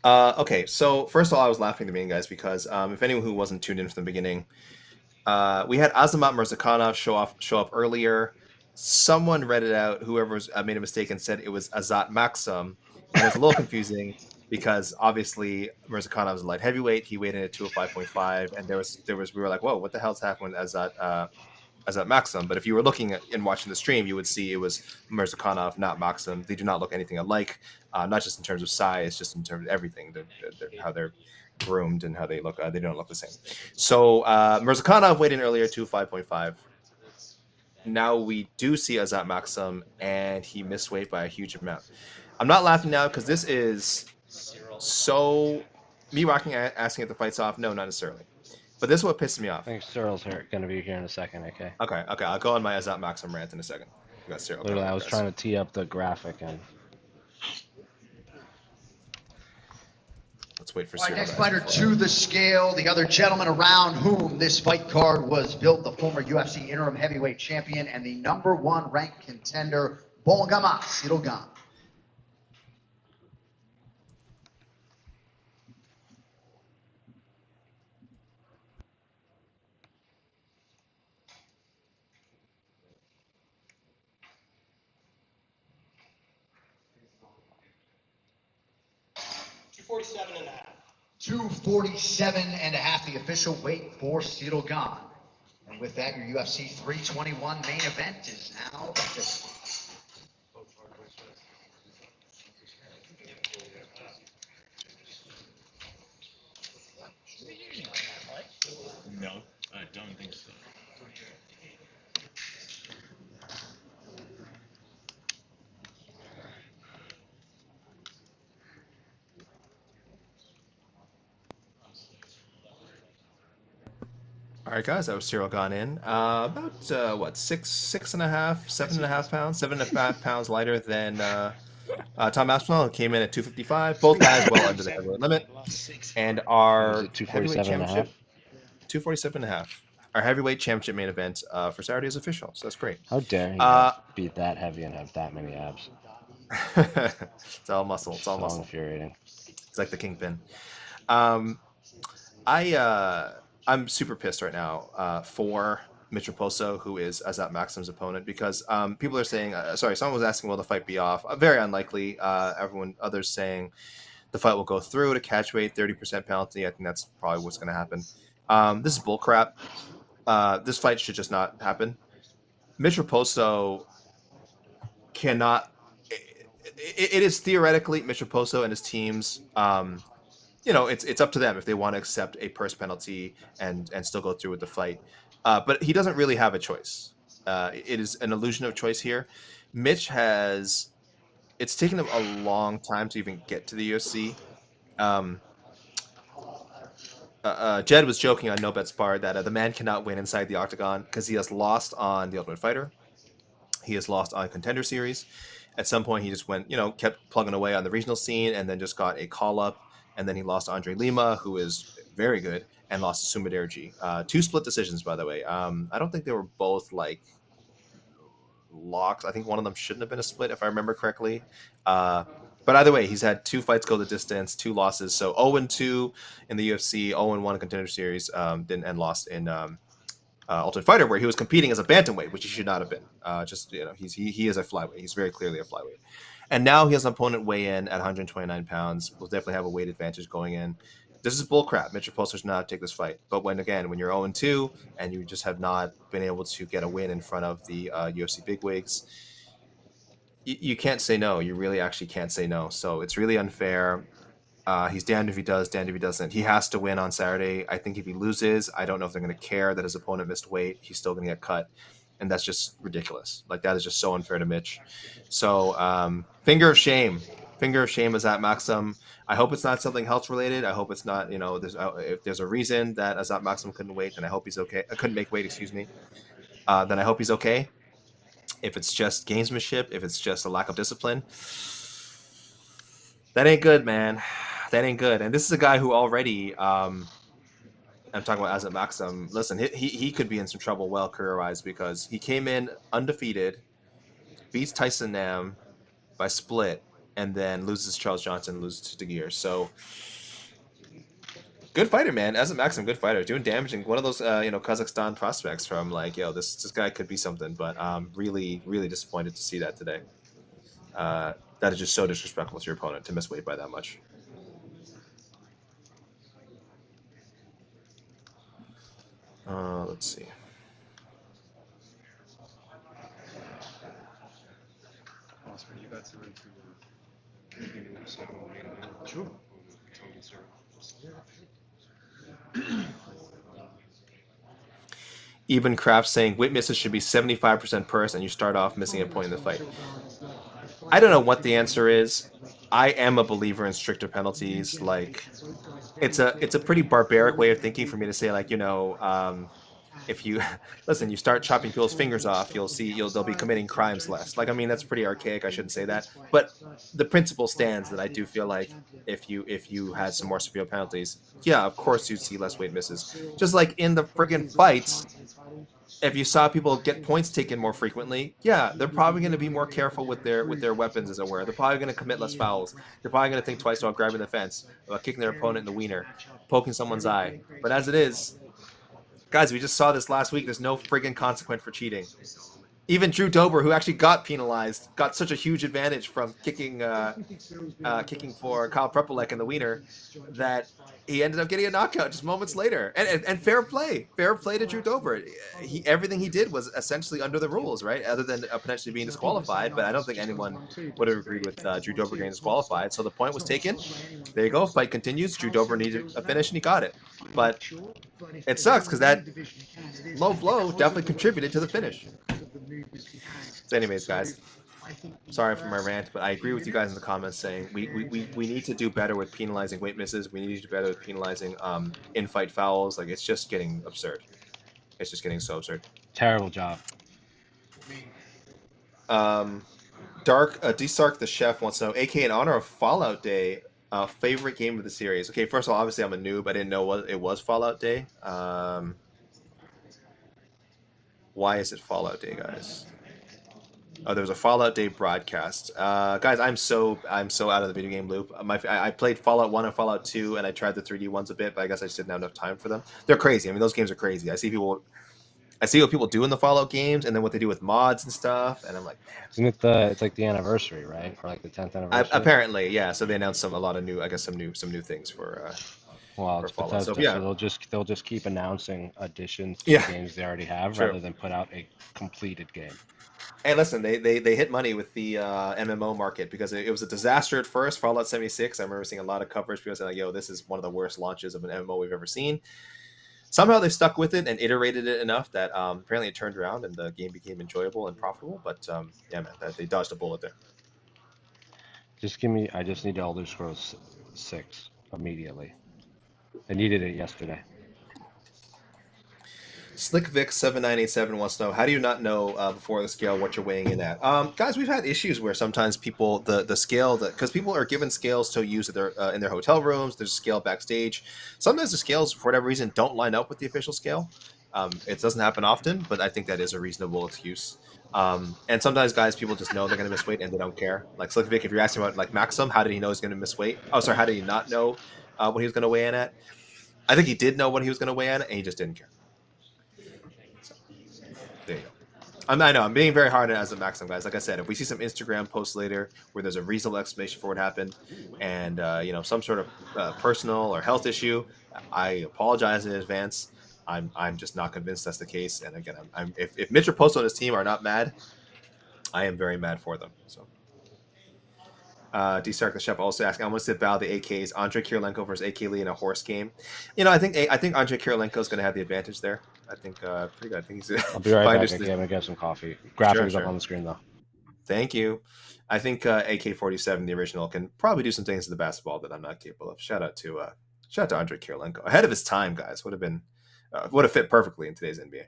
Speaker 2: Okay, so first of all, I was laughing at the beginning, guys, because if anyone who wasn't tuned in from the beginning, we had Azamat Mirzakhanov show up earlier. Someone read it out. Whoever made a mistake and said it was Azat Maxim, and it was a little confusing because obviously Mirzakhanov is a light heavyweight. He weighed in at 205.5, and there was we were like, whoa, what the hell's happening with Azat Maxim? But if you were looking at and watching the stream, you would see it was Mirzakhanov, not Maxim. They do not look anything alike, not just in terms of size, just in terms of everything, how they're groomed and how they look. They don't look the same. So Mirzakhanov weighed in earlier to 5.5. Now we do see Azat Maxim, and he missed weight by a huge amount. I'm not laughing now because this is so me asking if the fight's off. No, not necessarily. But this is what pisses me off.
Speaker 1: I think Cyril's going to be here in a second, okay?
Speaker 2: Okay. I'll go on my Azat Maxim rant in a second. You got Cyril.
Speaker 1: Literally, I was trying to tee up the graphic and.
Speaker 2: Let's wait for
Speaker 3: All right,
Speaker 2: Cyril.
Speaker 3: next fighter to the scale, the other gentleman around whom this fight card was built, the former UFC interim heavyweight champion and the #1 ranked contender, Bongama Cyril Gane.
Speaker 4: $247.5.
Speaker 3: 247.5, the official weight for Cyril Gane. And with that, your UFC 321 main event is now official.
Speaker 5: No, I don't think so.
Speaker 2: All right, guys, that was Cyril Gane in. About what, 7.5 pounds, 7.5 pounds lighter than Tom Aspinall, who came in at 255. Both guys well under the heavyweight limit. And our
Speaker 1: Was it
Speaker 2: heavyweight
Speaker 1: 247 and a half?
Speaker 2: championship, 247.5. Our heavyweight championship main event for Saturday is official, so that's great.
Speaker 1: How dare he be that heavy and have that many abs?
Speaker 2: It's all muscle. It's all
Speaker 1: So
Speaker 2: muscle.
Speaker 1: infuriating.
Speaker 2: It's like the Kingpin. I'm super pissed right now for Mitch Raposo, who is Azat Maxim's opponent, because people are saying, someone was asking, will the fight be off? Very unlikely. Others saying the fight will go through to catch weight, 30% penalty. I think that's probably what's going to happen. This is bullcrap. This fight should just not happen. Mitch Raposo cannot. It is theoretically Mitch Raposo and his team's. It's up to them if they want to accept a purse penalty and still go through with the fight. But he doesn't really have a choice. It is an illusion of choice here. Mitch has. It's taken him a long time to even get to the UFC. Jed was joking on No Bets Barred that the man cannot win inside the octagon because he has lost on The Ultimate Fighter. He has lost on Contender Series. At some point, he just went, kept plugging away on the regional scene and then just got a call up. And then he lost to Andre Lima, who is very good, and lost to Sumaderji. 2 split decisions, by the way. I don't think they were both like locks. I think one of them shouldn't have been a split, if I remember correctly. But either way, he's had 2 fights go the distance, 2 losses. So 0-2 in the UFC, 0-1 in Contender Series, and lost in Ultimate Fighter, where he was competing as a bantamweight, which he should not have been. He is a flyweight. He's very clearly a flyweight. And now he has an opponent weigh in at 129 pounds. We'll definitely have a weight advantage going in. This is bullcrap. Mitch Raposo should not take this fight. But when you're 0-2 and you just have not been able to get a win in front of the UFC bigwigs, you can't say no. You really actually can't say no. So it's really unfair. He's damned if he does, damned if he doesn't. He has to win on Saturday. I think if he loses, I don't know if they're going to care that his opponent missed weight. He's still going to get cut. And that's just ridiculous. Like, that is just so unfair to Mitch. So, finger of shame. Finger of shame is Azat Maxim. I hope it's not something health related. I hope it's not, if there's a reason that Azat Maxim couldn't wait, then I hope he's okay. I couldn't make weight, excuse me. Then I hope he's okay. If it's just gamesmanship, if it's just a lack of discipline, that ain't good, man. That ain't good. And this is a guy who already, I'm talking about Azat Maxim. Listen, he could be in some trouble career-wise because he came in undefeated, beats Tyson Nam by split, and then loses to Charles Johnson, loses to DeGear. So good fighter, man. As a Maxim, good fighter, doing damage, and one of those Kazakhstan prospects from like, this guy could be something. But really, really disappointed to see that today. That is just so disrespectful to your opponent to miss weight by that much. Let's see.
Speaker 6: Sure.
Speaker 2: Eben Kraft saying weight misses should be 75% purse, and you start off missing a point in the fight. I don't know what the answer is. I am a believer in stricter penalties. Like, it's a pretty barbaric way of thinking for me to say, like, if you listen, you start chopping people's fingers off, they'll be committing crimes less. Like, I mean, that's pretty archaic. I shouldn't say that, but the principle stands that I do feel like if you had some more severe penalties, yeah, of course you'd see less weight misses. Just like in the friggin' fights, if you saw people get points taken more frequently, yeah, they're probably going to be more careful with their weapons, as it were. They're probably going to commit less fouls. They're probably going to think twice about grabbing the fence, about kicking their opponent in the wiener, poking someone's eye. But as it is, guys, we just saw this last week. There's no friggin' consequence for cheating. Even Drew Dober, who actually got penalized, got such a huge advantage from kicking for Kyle Prepolek in the wiener that he ended up getting a knockout just moments later. And fair play to Drew Dober. Everything he did was essentially under the rules, right? Other than potentially being disqualified, but I don't think anyone would have agreed with Drew Dober getting disqualified. So the point was taken. There you go. Fight continues. Drew Dober needed a finish, and he got it. But it sucks because that low blow definitely contributed to the finish. So anyways, guys, sorry for my rant, but I agree with you guys in the comments saying we need to do better with penalizing weight misses. We need to do better with penalizing in-fight fouls. Like, it's just getting absurd. It's just getting so absurd.
Speaker 1: Terrible job.
Speaker 2: D-Sark the Chef wants to know, AK, in honor of Fallout Day, favorite game of the series. Okay, first of all, obviously I'm a noob. I didn't know it was Fallout Day. Why is it Fallout Day, guys? Oh, there was a Fallout Day broadcast. Guys, I'm so out of the video game loop. I played Fallout 1 and Fallout 2, and I tried the 3D ones a bit, but I guess I just didn't have enough time for them. They're crazy. I mean, those games are crazy. I see what people do in the Fallout games, and then what they do with mods and stuff, and I'm like, man.
Speaker 1: Isn't it it's like the anniversary, right? Or like the 10th anniversary?
Speaker 2: Apparently, yeah. So they announced a lot of new, I guess some new things for
Speaker 1: it's
Speaker 2: Fallout.
Speaker 1: Bethesda,
Speaker 2: So, yeah.
Speaker 1: so they'll just keep announcing additions to
Speaker 2: Yeah.
Speaker 1: the games they already have,
Speaker 2: True.
Speaker 1: rather than put out a completed game.
Speaker 2: Hey, listen, they hit money with the MMO market because it was a disaster at first. Fallout 76, I remember seeing a lot of coverage. People saying, like, yo, this is one of the worst launches of an MMO we've ever seen. Somehow they stuck with it and iterated it enough that apparently it turned around and the game became enjoyable and profitable. But yeah, man, they dodged a bullet there.
Speaker 1: I just need Elder Scrolls 6 immediately. I needed it yesterday.
Speaker 2: SlickVic7987 wants to know, how do you not know before the scale what you're weighing in at? Guys, we've had issues where sometimes people, the scale, because people are given scales to use at in their hotel rooms, there's a scale backstage. Sometimes the scales, for whatever reason, don't line up with the official scale. It doesn't happen often, but I think that is a reasonable excuse. And sometimes, guys, people just know they're going to miss weight and they don't care. Like SlickVic, if you're asking about like Maxim, how did he know he's going to miss weight? Oh, sorry, how did he not know what he was going to weigh in at? I think he did know what he was going to weigh in at, and he just didn't care. There you go. I know I'm being very hard as a Maxim, guys. Like I said, if we see some Instagram posts later where there's a reasonable explanation for what happened, and some sort of personal or health issue, I apologize in advance. I'm just not convinced that's the case. And again, if Mitch or Post on his team are not mad, I am very mad for them. So, D-Stark the Chef also asking, I want to sit battle the AKs, Andre Kirilenko versus AK Lee in a horse game. I think Andre Kirilenko is going to have the advantage there. I think pretty good. I think he's.
Speaker 1: I'll be right back. I'm gonna get some coffee. Graphics up on the screen though.
Speaker 2: Thank you. I think AK-47, the original, can probably do some things to the basketball that I'm not capable of. Shout out to Andre Kirilenko, ahead of his time, guys. Would have fit perfectly in today's NBA.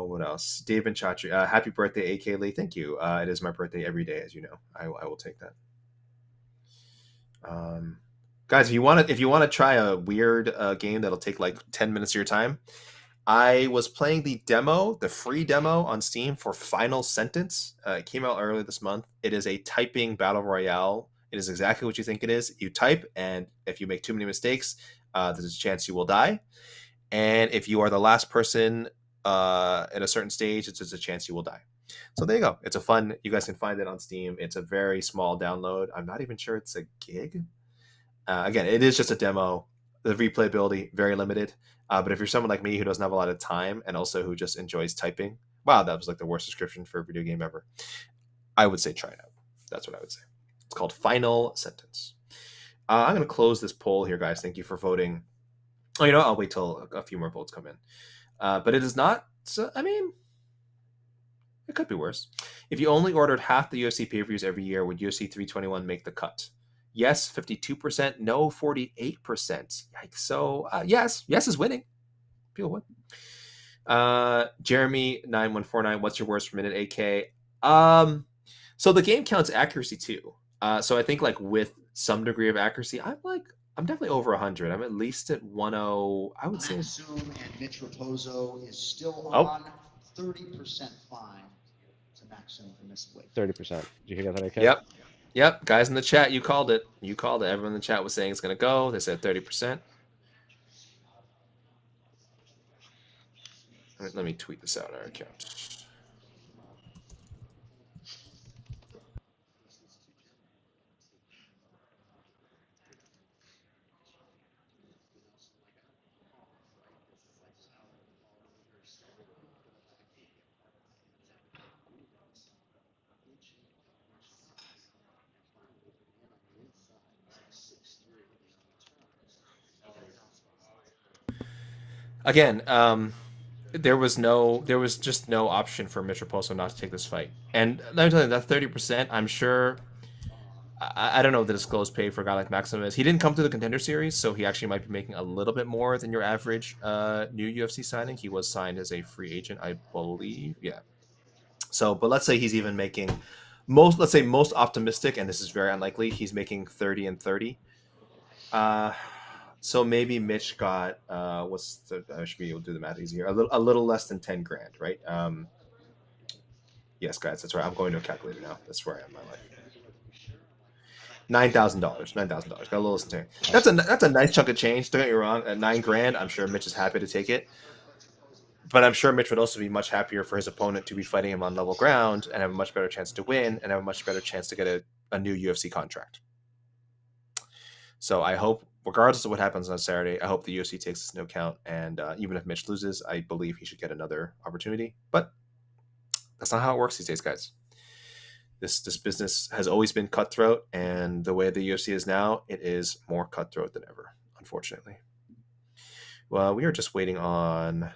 Speaker 2: What else? Dave and Chatri, happy birthday, AK Lee. Thank you. It is my birthday every day, as you know. I will take that. Guys, if you want to try a weird game that'll take like 10 minutes of your time, I was playing the demo, the free demo on Steam for Final Sentence. It came out earlier this month. It is a typing battle royale. It is exactly what you think it is. You type, and if you make too many mistakes, there's a chance you will die. And if you are the last person at a certain stage, it's just a chance you will die. So there you go. It's a fun. You guys can find it on Steam. It's a very small download. I'm not even sure it's a gig. Again, it is just a demo. The replayability very limited. But if you're someone like me who doesn't have a lot of time and also who just enjoys typing, wow, that was like the worst description for a video game ever. I would say try it out. That's what I would say. It's called Final Sentence. I'm going to close this poll here, guys. Thank you for voting. Oh, you know, I'll wait till a few more votes come in. But it is not. So, I mean, it could be worse. If you only ordered half the UFC pay-per-views every year, would UFC 321 make the cut? Yes, 52%. No, 48%. Yikes. So, yes is winning. People win. Jeremy 9149, what's your worst per minute, AK? So the game counts accuracy too. So I think like with some degree of accuracy, I'm definitely over 100. I'm at least at 10. I would say.
Speaker 3: Zoom and Mitch Raposo is still
Speaker 2: Oh.
Speaker 3: on 30% fine to Maxim for missing weight.
Speaker 1: 30%. Did you hear that, AK?
Speaker 2: Yep. Guys in the chat, you called it. Everyone in the chat was saying it's going to go. They said 30%. Let me tweet this out on our account. Again, there was just no option for Mitch Raposo not to take this fight. And let me tell you, that 30%, I'm sure. I don't know what the disclosed pay for a guy like Maxim is. He didn't come to the Contender Series, so he actually might be making a little bit more than your average new UFC signing. He was signed as a free agent, I believe. Yeah. So, but let's say he's even making most optimistic, and this is very unlikely, he's making 30 and 30. So maybe Mitch got I should be able to do the math easier. A little less than 10 grand, right? Yes, guys, that's right. I'm going to a calculator now. That's where I am in my life. $9,000. Got a little less than 10. That's a nice chunk of change. Don't get me wrong. At 9 grand, I'm sure Mitch is happy to take it. But I'm sure Mitch would also be much happier for his opponent to be fighting him on level ground and have a much better chance to win and have a much better chance to get a new UFC contract. So I hope, regardless of what happens on Saturday, I hope the UFC takes this into account. And even if Mitch loses, I believe he should get another opportunity. But that's not how it works these days, guys. This business has always been cutthroat, and the way the UFC is now, it is more cutthroat than ever, unfortunately. Well, we are just waiting on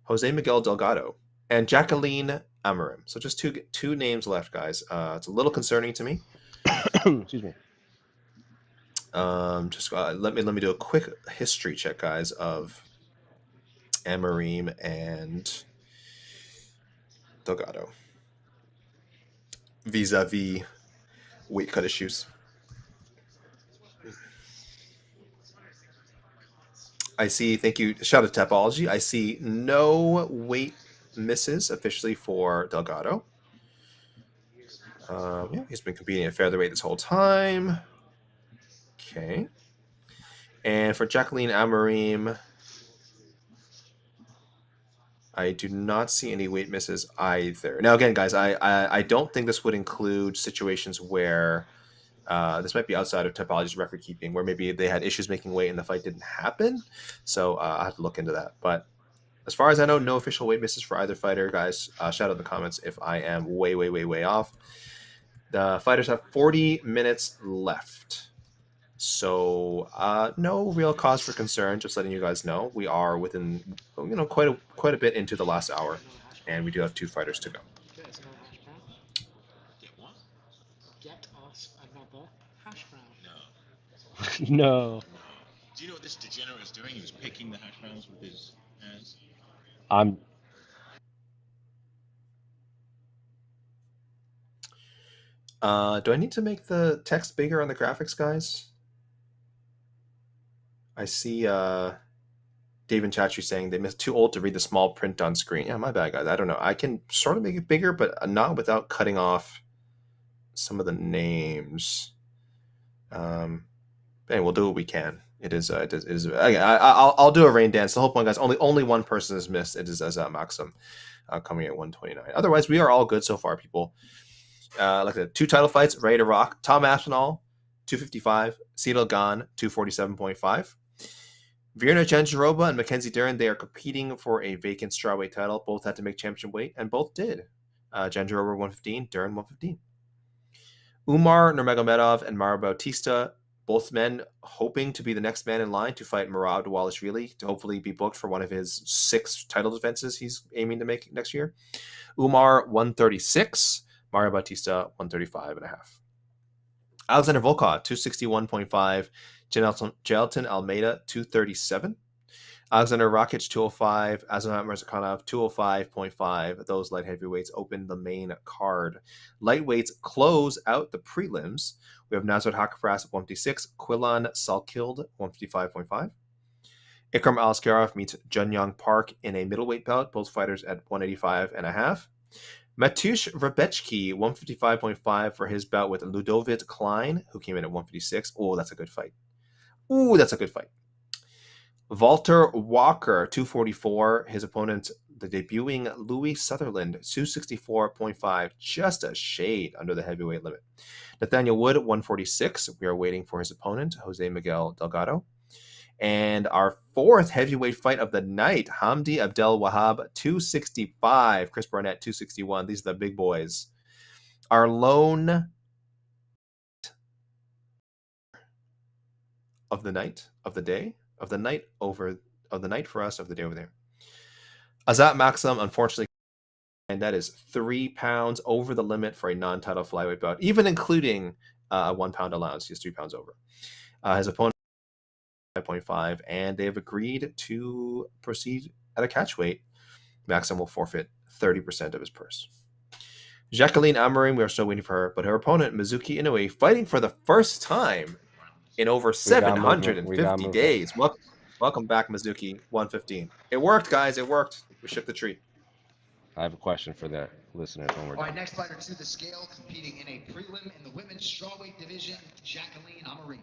Speaker 2: Jose Miguel Delgado and Jacqueline Amorim. So just two names left, guys. It's a little concerning to me.
Speaker 1: Excuse me.
Speaker 2: Just let me do a quick history check, guys, of Amorim and Delgado vis-a-vis weight cut issues. I see. Thank you. Shout out to Tapology. I see no weight misses officially for Delgado. Yeah, he's been competing at featherweight this whole time. Okay. And for Jacqueline Amorim, I do not see any weight misses either. Now, again, guys, I don't think this would include situations where this might be outside of Topology's record keeping, where maybe they had issues making weight and the fight didn't happen. So I have to look into that. But as far as I know, no official weight misses for either fighter, guys. Shout out in the comments if I am way off. The fighters have 40 minutes left. So no real cause for concern. Just letting you guys know, we are within quite a bit into the last hour, and we do have 2 fighters to go.
Speaker 5: Get what?
Speaker 6: Get us another hash brown.
Speaker 5: No.
Speaker 1: No.
Speaker 5: Do you know what this degenerate is doing? He was picking the hash browns with his hands.
Speaker 2: Do I need to make the text bigger on the graphics, guys? I see David Chatry saying they missed too old to read the small print on screen. Yeah, my bad, guys. I don't know. I can sort of make it bigger, but not without cutting off some of the names. Hey, we'll do what we can. I'll do a rain dance. The whole point, guys, only one person is missed. It is Azat Maxim coming at 129. Otherwise, we are all good so far, people. Like the 2 title fights, ready to rock. Tom Aspinall, 255. Cedal Gane, 247.5. Virna Jandiroba and Mackenzie Dern, they are competing for a vacant strawweight title. Both had to make championship weight, and both did. Jandiroba 115, Dern 115. Umar Nurmagomedov and Mario Bautista, both men hoping to be the next man in line to fight Murad Dvalishvili to hopefully be booked for one of his 6 title defenses he's aiming to make next year. Umar 136, Mario Bautista 135.5. Alexander Volkov 261.5, Gelton Almeida 237. Alexander Rakic 205, Azamat Murzakanov 205.5. Those light heavyweights open the main card. Lightweights close out the prelims. We have Nasrat Hakafras at 156, Quillan Salkild 155.5. Ikram Alaskarov meets Junyong Park in a middleweight bout, both fighters at 185.5. Matush Rebechki 155.5 for his bout with Ludovic Klein, who came in at 156. Oh, that's a good fight. Walter Walker, 244. His opponent, the debuting Louis Sutherland, 264.5. Just a shade under the heavyweight limit. Nathaniel Wood, 146. We are waiting for his opponent, Jose Miguel Delgado. And our 4th heavyweight fight of the night, Hamdi Abdel Wahab, 265. Chris Barnett, 261. These are the big boys. Our lone of the night, of the day, of the night over, of the night for us, of the day over there. Azat Maxim, unfortunately, and that is 3 pounds over the limit for a non-title flyweight bout, even including a 1 pound allowance. He's 3 pounds over. His opponent 5.5, and they have agreed to proceed at a catch weight. Maxim will forfeit 30% of his purse. Jacqueline Amorim, we are still waiting for her, but her opponent, Mizuki Inoue, fighting for the first time in over 750 days. Welcome back, Mizuki, 115. It worked, guys. It worked. We shook the tree.
Speaker 1: I have a question for the listeners when we're
Speaker 3: All right,
Speaker 1: done.
Speaker 3: next fighter to the scale, competing in a prelim in the women's strawweight division, Jacqueline Amorim.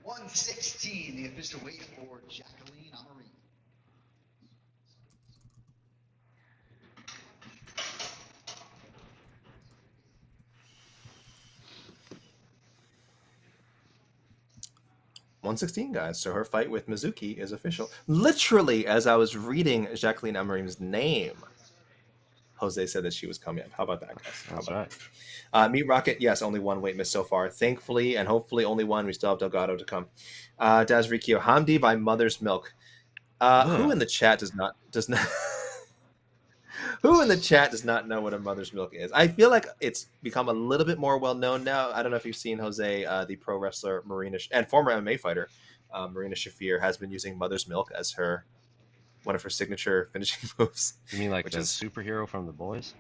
Speaker 3: $116, the official weight for Jacqueline Amorim.
Speaker 2: $116, guys. So her fight with Mizuki is official. Literally, as I was reading Jacqueline Amorim's name, Jose said that she was coming up. How about that, guys?
Speaker 1: That's right.
Speaker 2: Meat Rocket, yes, only 1 weight miss so far. Thankfully, and hopefully only 1. We still have Delgado to come. Daz Rikio, Hamdi by Mother's Milk. Who in the chat does not who in the chat does not know what a Mother's Milk is? I feel like it's become a little bit more well known now. I don't know if you've seen Jose, the pro wrestler Marina and former MMA fighter Marina Shafir has been using Mother's Milk as one of her signature finishing moves.
Speaker 1: You mean like the superhero from The Boys?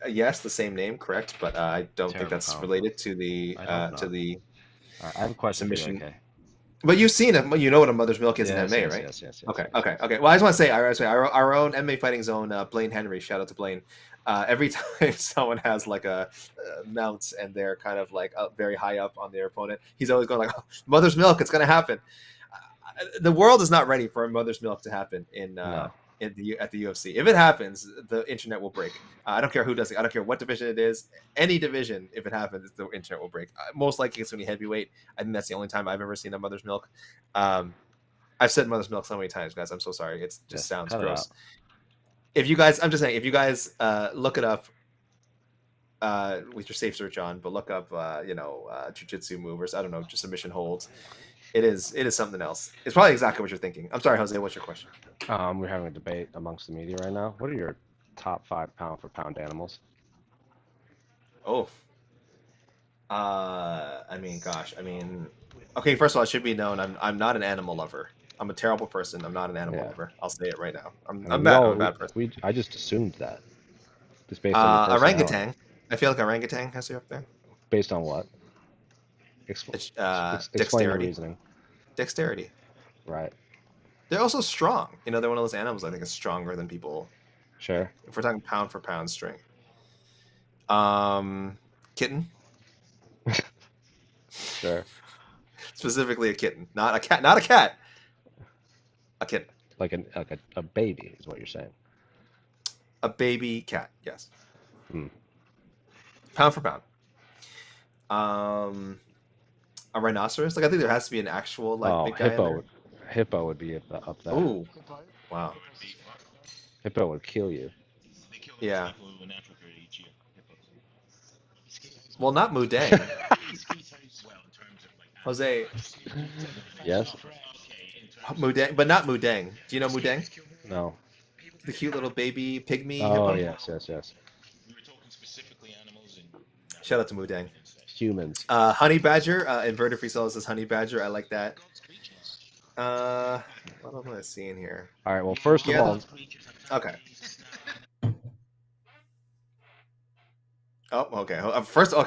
Speaker 2: Yes, the same name, correct, but I don't think that's
Speaker 1: combo.
Speaker 2: related to the
Speaker 1: I have a question
Speaker 2: submission.
Speaker 1: for you, okay?
Speaker 2: But you've seen it. You know what a Mother's Milk is in MMA, right?
Speaker 1: Yes.
Speaker 2: Okay. Well, I just want to say, our own MMA Fighting Zone, Blaine Henry. Shout out to Blaine. Every time someone has like a mount and they're kind of like very high up on their opponent, he's always going like, oh, "Mother's Milk, it's going to happen." The world is not ready for a Mother's Milk to happen at the UFC. If it happens, the internet will break. I don't care who does it. I don't care what division it is. Any division, if it happens, the internet will break. Most likely it's going to be heavyweight. I think that's the only time I've ever seen a Mother's Milk. I've said Mother's Milk so many times, guys. I'm so sorry. It just sounds gross. If you guys, I'm just saying, if you guys look it up with your safe search on, but look up, jiu-jitsu movers. I don't know, just submission holds. It is something else. It's probably exactly what you're thinking. I'm sorry, Jose. What's your question?
Speaker 1: We're having a debate amongst the media right now. What are your top 5 pound-for-pound animals?
Speaker 2: Oh. Okay, first of all, it should be known I'm not an animal lover. I'm a terrible person. I'm not an animal
Speaker 1: Yeah.
Speaker 2: lover. I'll say it right now. I'm
Speaker 1: I mean,
Speaker 2: bad. I'm a bad person.
Speaker 1: I just assumed that, just based on your personality.
Speaker 2: Orangutan. I feel like orangutan has to be up there.
Speaker 1: Based on what?
Speaker 2: It's,
Speaker 1: Explain your
Speaker 2: dexterity.
Speaker 1: reasoning.
Speaker 2: Dexterity.
Speaker 1: Right.
Speaker 2: They're also strong. You know, they're one of those animals I think is stronger than people.
Speaker 1: Sure.
Speaker 2: If we're talking pound for pound strength. Kitten.
Speaker 1: Sure.
Speaker 2: Specifically a kitten, not a cat. Not a cat. A kitten.
Speaker 1: Like a baby is what you're saying.
Speaker 2: A baby cat. Yes.
Speaker 1: Hmm.
Speaker 2: Pound for pound. A rhinoceros. Like I think there has to be an actual like big guy in there.
Speaker 1: Hippo would be up there.
Speaker 2: Ooh. Wow.
Speaker 1: Hippo would kill you.
Speaker 5: They kill
Speaker 2: Yeah.
Speaker 5: people in Africa each year.
Speaker 2: Well, not Mudang.
Speaker 5: Well, in terms of like
Speaker 2: Jose.
Speaker 1: Yes.
Speaker 2: Mudang, but not Mudang. Do you know Mudang?
Speaker 1: No.
Speaker 2: The cute little baby pygmy
Speaker 1: Oh
Speaker 2: hippo?
Speaker 1: yes.
Speaker 5: we were talking specifically animals and
Speaker 2: Shout out to Mudang.
Speaker 1: Humans.
Speaker 2: Honey badger. Inverted free solo says honey badger. I like that. What am I seeing here?
Speaker 1: All right. Well, first of all,
Speaker 2: Okay. Oh, okay. First of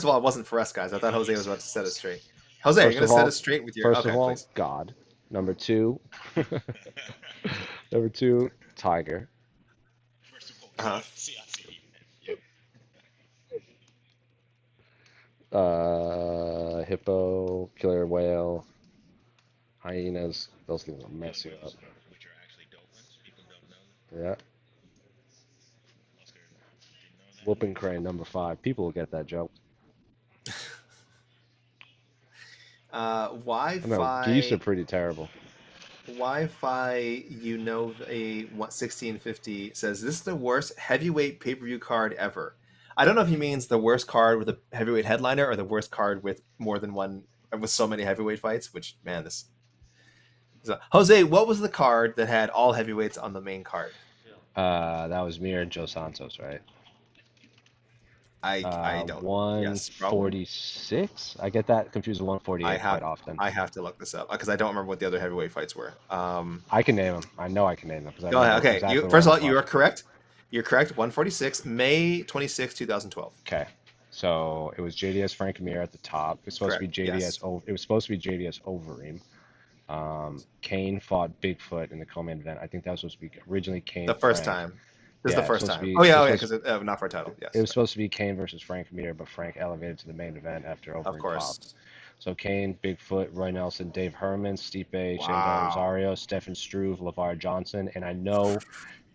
Speaker 2: all, it wasn't for us, guys. I thought Jose was about to set us straight. Jose, you're gonna set us straight with your.
Speaker 1: First
Speaker 2: Okay,
Speaker 1: of all,
Speaker 2: please.
Speaker 1: God. Number two. Number two, tiger.
Speaker 5: first of all,
Speaker 2: Uh-huh.
Speaker 1: Hippo, killer whale, hyenas. Those things will mess you up.
Speaker 5: which are actually dolphins. People don't know.
Speaker 1: Yeah.
Speaker 5: Oscar didn't know that.
Speaker 1: Whooping crane, number 5. People will get that joke.
Speaker 2: Wi-Fi.
Speaker 1: No, geese are pretty terrible.
Speaker 2: Wi-Fi, a 1650 says this is the worst heavyweight pay-per-view card ever. I don't know if he means the worst card with a heavyweight headliner or the worst card with more than one, with so many heavyweight fights. Which man, this. So, Jose, what was the card that had all heavyweights on the main card?
Speaker 1: That was Mir and Joe Santos, right?
Speaker 2: I don't.
Speaker 1: 146. I get that confused with 148 quite often.
Speaker 2: I have to look this up because I don't remember what the other heavyweight fights were.
Speaker 1: I can name them. I know I can name them.
Speaker 2: Go ahead. Okay. First of all, you are correct. You're correct. 146, May 26, 2012.
Speaker 1: Okay. So it was JDS Frank Mir at the top. It was supposed to be JDS.
Speaker 2: Yes.
Speaker 1: It was supposed to be JDS Overeem. Kane fought Bigfoot in the co-main event. I think that was supposed to be originally Kane.
Speaker 2: The first
Speaker 1: Frank.
Speaker 2: time. This is the first time.
Speaker 1: Be,
Speaker 2: because not for a title. Yes.
Speaker 1: It was supposed to be Kane versus Frank Mir, but Frank elevated to the main event after Overeem
Speaker 2: Of course.
Speaker 1: popped. So Kane, Bigfoot, Roy Nelson, Dave Herman, Stipe, Shane
Speaker 2: Wow.
Speaker 1: Rosario, Stephen Struve, LeVar Johnson, and I know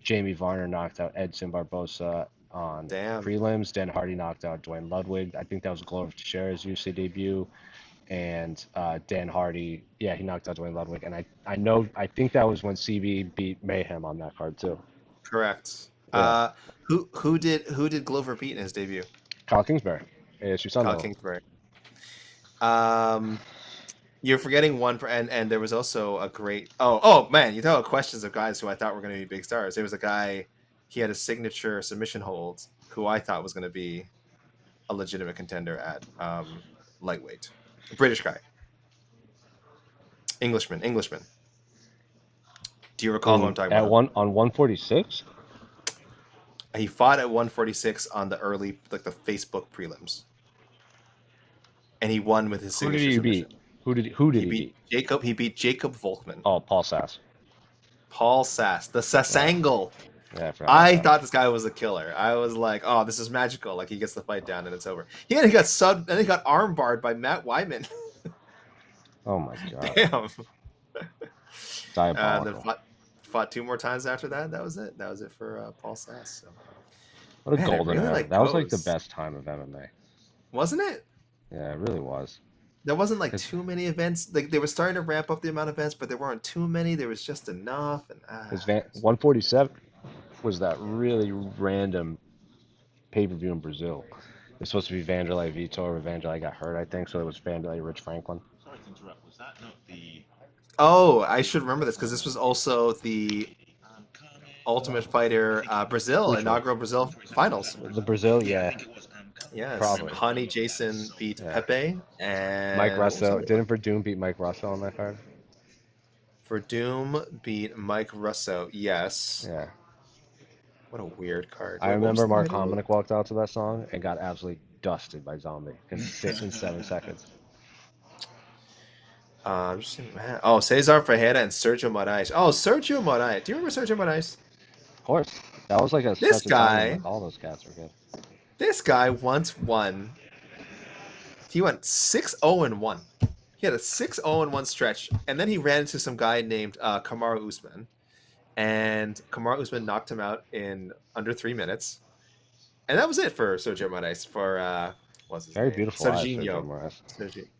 Speaker 1: Jamie Varner knocked out Edson Barbosa on prelims. Dan Hardy knocked out Dwayne Ludwig. I think that was Glover Teixeira's UFC debut. And Dan Hardy, he knocked out Dwayne Ludwig. And I think that was when CB beat Mayhem on that card too.
Speaker 2: Correct.
Speaker 1: Yeah.
Speaker 2: Who did Glover beat in his debut?
Speaker 1: Kyle Kingsbury. ASU Sunderland.
Speaker 2: Kyle Kingsbury. You're forgetting one, and there was also a great. Oh man, you talk about questions of guys who I thought were going to be big stars. There was a guy, he had a signature submission hold, who I thought was going to be a legitimate contender at lightweight. A British guy, Englishman. Do you recall who I'm talking about?
Speaker 1: On 146.
Speaker 2: He fought at 146 on the early, like the Facebook prelims, and he won with his signature.
Speaker 1: Who did he
Speaker 2: submission.
Speaker 1: beat? Who did he beat?
Speaker 2: Jacob. He beat Jacob Volkman.
Speaker 1: Oh, Paul Sass.
Speaker 2: The Sasangle.
Speaker 1: Yeah,
Speaker 2: I thought this guy was a killer. I was like, oh, this is magical. Like he gets the fight down and it's over. He got subbed and he got arm barred by Matt Wyman.
Speaker 1: Oh my god.
Speaker 2: Damn.
Speaker 1: Diabolical.
Speaker 2: Then fought 2 more times after that. That was it. That was it for Paul Sass. So.
Speaker 1: What a
Speaker 2: Man,
Speaker 1: golden
Speaker 2: really,
Speaker 1: era.
Speaker 2: like,
Speaker 1: That was like the
Speaker 2: goes.
Speaker 1: best time of MMA.
Speaker 2: Wasn't it?
Speaker 1: Yeah, it really was.
Speaker 2: There wasn't like too many events. Like they were starting to ramp up the amount of events, but there weren't too many. There was just enough. And
Speaker 1: 147 was that really random pay-per-view in Brazil. It was supposed to be Vanderlei Vitor, but Vanderlei got hurt, I think, so it was Vanderlei Rich Franklin.
Speaker 5: Sorry to interrupt. Was that not the?
Speaker 2: Oh, I should remember this because this was also the Ultimate Fighter Brazil inaugural Brazil finals.
Speaker 1: The Brazil, yeah.
Speaker 2: Yes,
Speaker 1: Probably.
Speaker 2: Honey Jason beat Pepe and
Speaker 1: Mike Russo. Didn't Verdun beat Mike Russo on that card?
Speaker 2: Verdum beat Mike Russo. Yes.
Speaker 1: Yeah.
Speaker 2: What a weird card.
Speaker 1: I
Speaker 2: Wait, what was
Speaker 1: remember
Speaker 2: the
Speaker 1: Mark
Speaker 2: middle?
Speaker 1: Hominick walked out to that song and got absolutely dusted by Zombie in 7 seconds.
Speaker 2: Just man. Oh, Cesar Ferreira and Sergio Moraes. Oh, Sergio Moraes. Do you remember Sergio Moraes?
Speaker 1: Of course. That was like
Speaker 2: This
Speaker 1: such a time
Speaker 2: guy,
Speaker 1: when all those cats were good.
Speaker 2: this guy once won. He went 6-0-1. He had a 6-0-1 stretch, and then he ran into some guy named Kamaru Usman, and Kamaru Usman knocked him out in under 3 minutes, and that was it for Sergio Moraes. For what's his
Speaker 1: Very
Speaker 2: name?
Speaker 1: beautiful eyes, Sergio
Speaker 2: Serginho.
Speaker 1: Moraes.
Speaker 2: Sergi-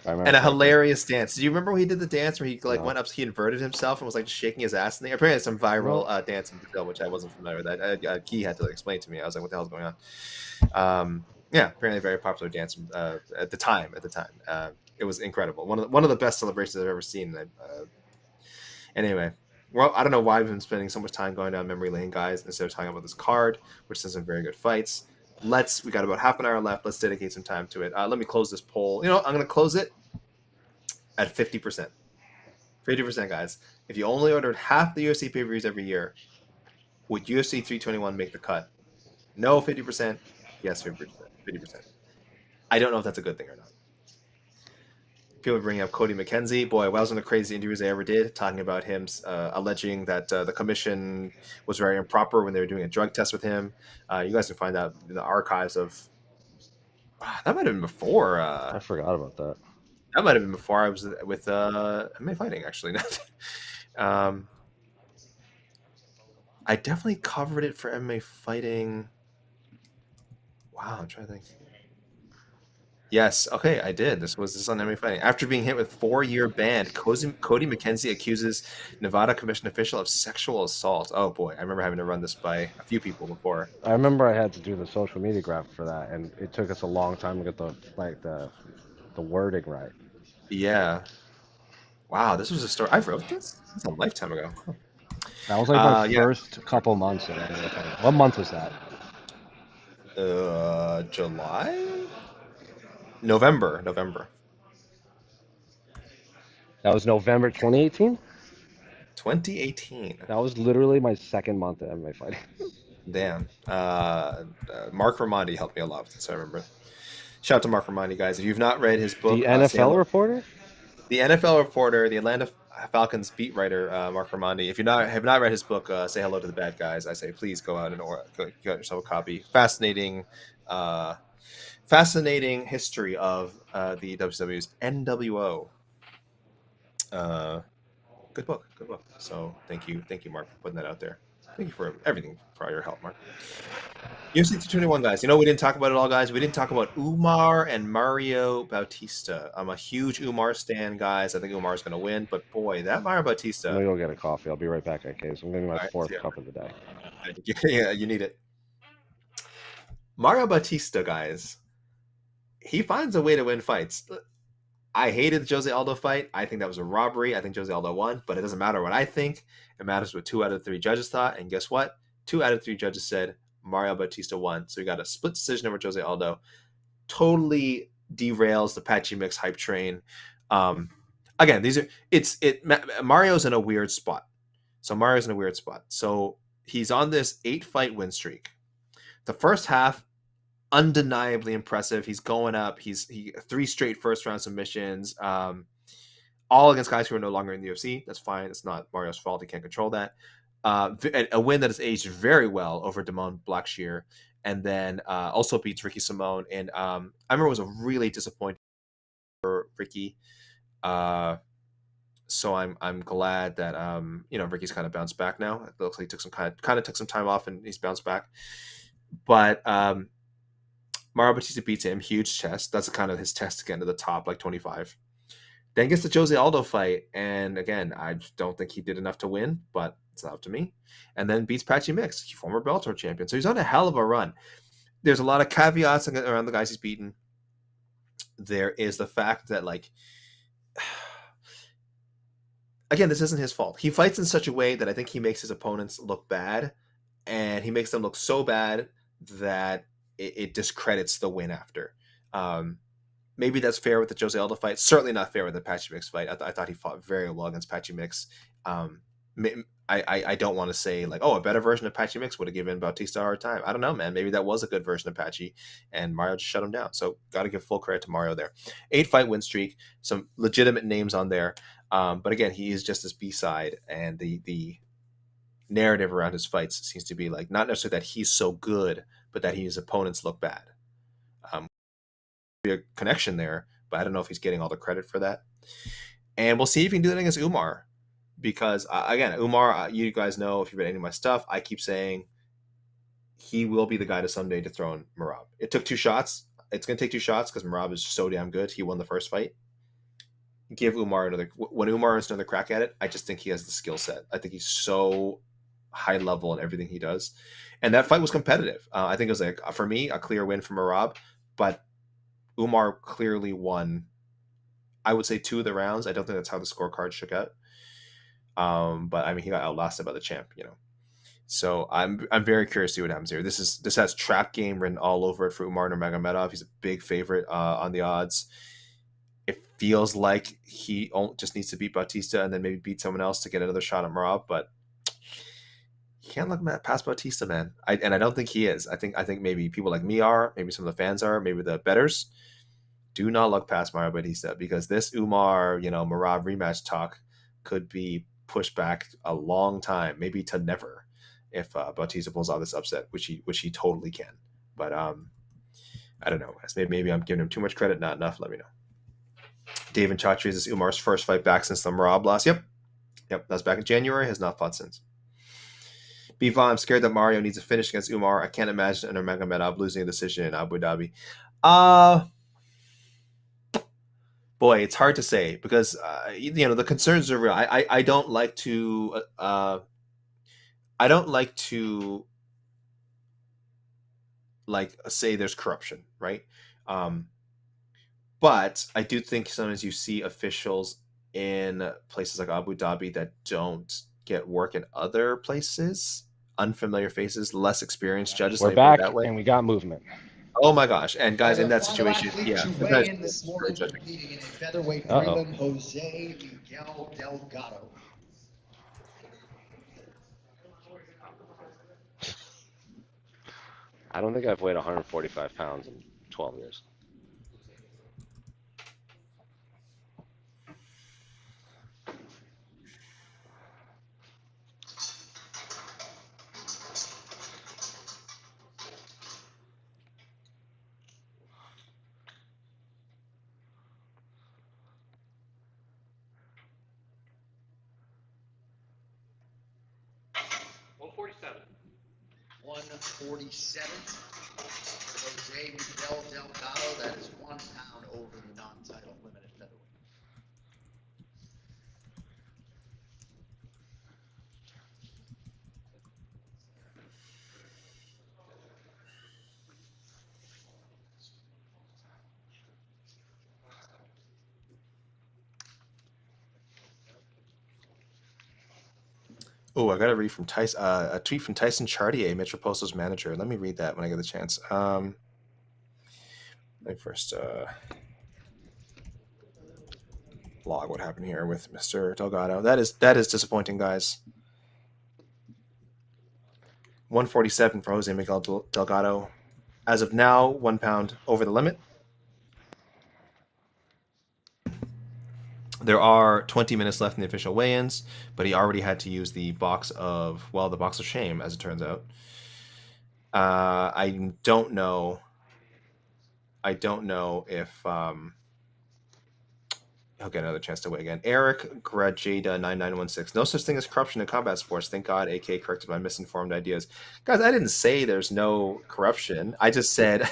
Speaker 1: I remember
Speaker 2: And a
Speaker 1: correctly.
Speaker 2: hilarious dance. Do you remember when he did the dance where he like
Speaker 1: No.
Speaker 2: went up, he inverted himself and was like shaking his ass in the air? Apparently, it's some viral
Speaker 1: No.
Speaker 2: dance in Brazil, which I wasn't familiar with. Key had to explain to me. I was like, "What the hell's going on?" Yeah, apparently a very popular dance at the time. It was incredible. One of the best celebrations I've ever seen. Anyway, well, I don't know why we've been spending so much time going down memory lane, guys, instead of talking about this card, which has some very good fights. We got about half an hour left. Let's dedicate some time to it. Let me close this poll. You know, I'm going to close it at 50%. 50%, guys. If you only ordered half the UFC pay-per-views every year, would UFC 321 make the cut? No, 50%. Yes, 50%. 50%. I don't know if that's a good thing or not. People bring up Cody McKenzie. Boy, that was one of the craziest interviews I ever did, talking about him alleging that the commission was very improper when they were doing a drug test with him. You guys can find that in the archives of... that might have been before...
Speaker 1: I forgot about that.
Speaker 2: That might have been before I was with MMA Fighting, actually. I definitely covered it for MMA Fighting. Wow, I'm trying to think. Yes, okay, I did. This on MMA Fighting. After being hit with 4-year ban, Cody McKenzie accuses Nevada commission official of sexual assault. Oh boy, I remember having to run this by a few people before.
Speaker 1: I remember I had to do the social media graph for that, and it took us a long time to get the wording right.
Speaker 2: Yeah. Wow, this was a story. I wrote this? That's a lifetime ago. Huh.
Speaker 1: That was like my first couple months of MMA Fighting. What month was that?
Speaker 2: July? November.
Speaker 1: That was November 2018?
Speaker 2: 2018.
Speaker 1: That was literally my second month at MMA Fighting.
Speaker 2: Damn. Mark Ramondi helped me a lot with this, I remember. Shout out to Mark Ramondi, guys. If you've not read his book...
Speaker 1: The NFL reporter?
Speaker 2: The NFL reporter, the Atlanta Falcons beat writer, Mark Ramondi. If you have not read his book, Say Hello to the Bad Guys, I say please go out and get yourself a copy. Fascinating history of the WCW's NWO. Good book. So thank you, Mark, for putting that out there. Thank you for everything, for all your help, Mark. UFC 221, guys. You know, we didn't talk about it all, guys. We didn't talk about Umar and Mario Bautista. I'm a huge Umar stan, guys. I think Umar's going to win, but boy, that Mario Bautista...
Speaker 1: I'm going to go get a coffee. I'll be right back, okay? So I'm getting my fourth cup of the day.
Speaker 2: Yeah, you need it. Mario Bautista, guys, he finds a way to win fights. I hated the Jose Aldo fight. I think that was a robbery. I think Jose Aldo won, but it doesn't matter what I think. It matters what 2 out of 3 judges thought, and guess what? 2 out of 3 judges said Mario Bautista won. So we got a split decision over Jose Aldo. Totally derails the Patchy Mix hype train. Again, Mario's in a weird spot. So he's on this 8-fight win streak. The first half, undeniably impressive. He's going up. He 3 straight first-round submissions, all against guys who are no longer in the UFC. That's fine. It's not Mario's fault. He can't control that. A win that has aged very well over Damon Blackshear, and then also beats Ricky Simone. And I remember it was a really disappointing for Ricky. So I'm glad that Ricky's kind of bounced back now. It looks like he took some time off and he's bounced back. But Mario Bautista beats him, huge test. That's kind of his test to get into the top, like 25. Then gets the Jose Aldo fight, and again, I don't think he did enough to win, but it's not up to me. And then beats Patchy Mix, former Bellator champion. So he's on a hell of a run. There's a lot of caveats around the guys he's beaten. There is the fact that, like, again, this isn't his fault. He fights in such a way that I think he makes his opponents look bad, and he makes them look so bad that it discredits the win after. maybe that's fair with the Jose Aldo fight. Certainly not fair with the Patchy Mix fight. I thought he fought very well against Patchy Mix. I don't want to say like, oh, a better version of Patchy Mix would have given Bautista a hard time. I don't know, man. Maybe that was a good version of Patchy, and Mario just shut him down. So got to give full credit to Mario there. 8-fight win streak, some legitimate names on there. But again, he is just this B-side, and the narrative around his fights seems to be like not necessarily that he's so good, but that his opponents look bad. Be a connection there, but I don't know if he's getting all the credit for that. And we'll see if he can do that against Umar, because again, Umar, you guys know if you've read any of my stuff, I keep saying he will be the guy to someday dethrone Merab. It took 2 shots. It's going to take 2 shots because Merab is so damn good. He won the first fight. Give Umar another. When Umar has another crack at it, I just think he has the skill set. I think he's so high level in everything he does. And that fight was competitive. I think it was like, for me, a clear win for Merab, but Umar clearly won, I would say, 2 of the rounds. I don't think that's how the scorecard shook out. But I mean, he got outlasted by the champ, you know. So I'm very curious to see what happens here. This has trap game written all over it for Umar Nurmagomedov. He's a big favorite on the odds. It feels like he just needs to beat Bautista and then maybe beat someone else to get another shot at Merab, but you can't look past Bautista, man. I don't think he is. I think maybe people like me are, maybe some of the fans are, maybe the bettors. Do not look past Mario Bautista, because this Umar, Merab rematch talk could be pushed back a long time, maybe to never, if Bautista pulls out this upset, which he totally can. But I don't know. Maybe I'm giving him too much credit, not enough. Let me know. David Chatri, is this Umar's first fight back since the Merab loss? Yep, that's back in January. Has not fought since. Biva, I'm scared that Mario needs a finish against Umar. I can't imagine Nurmagomedov losing a decision in Abu Dhabi. Boy, it's hard to say, because the concerns are real. I don't like to say there's corruption, right? But I do think sometimes you see officials in places like Abu Dhabi that don't get work in other places, unfamiliar faces, less experienced judges.
Speaker 1: We're back, and we got movement.
Speaker 2: Oh my gosh! And guys, in that situation, yeah.
Speaker 3: Weigh in this morning, competing in a featherweight prelim, Jose Miguel Delgado.
Speaker 1: I don't think I've weighed 145 pounds in 12 years.
Speaker 3: $147 for Jose Miguel Delgado. That is 1 pound over the non-title limited featherweight.
Speaker 2: Oh, I got to read from Tyson, a tweet from Tyson Chartier, Mitroposto's manager. Let me read that when I get the chance. Let me first log what happened here with Mr. Delgado. That is disappointing, guys. 147 for Jose Miguel Delgado. As of now, 1 pound over the limit. There are 20 minutes left in the official weigh-ins, but he already had to use the box of shame, as it turns out. I don't know if he'll get another chance to weigh again. Eric Grajeda 9916. No such thing as corruption in combat sports. Thank God AK corrected my misinformed ideas. Guys, I didn't say there's no corruption. I just said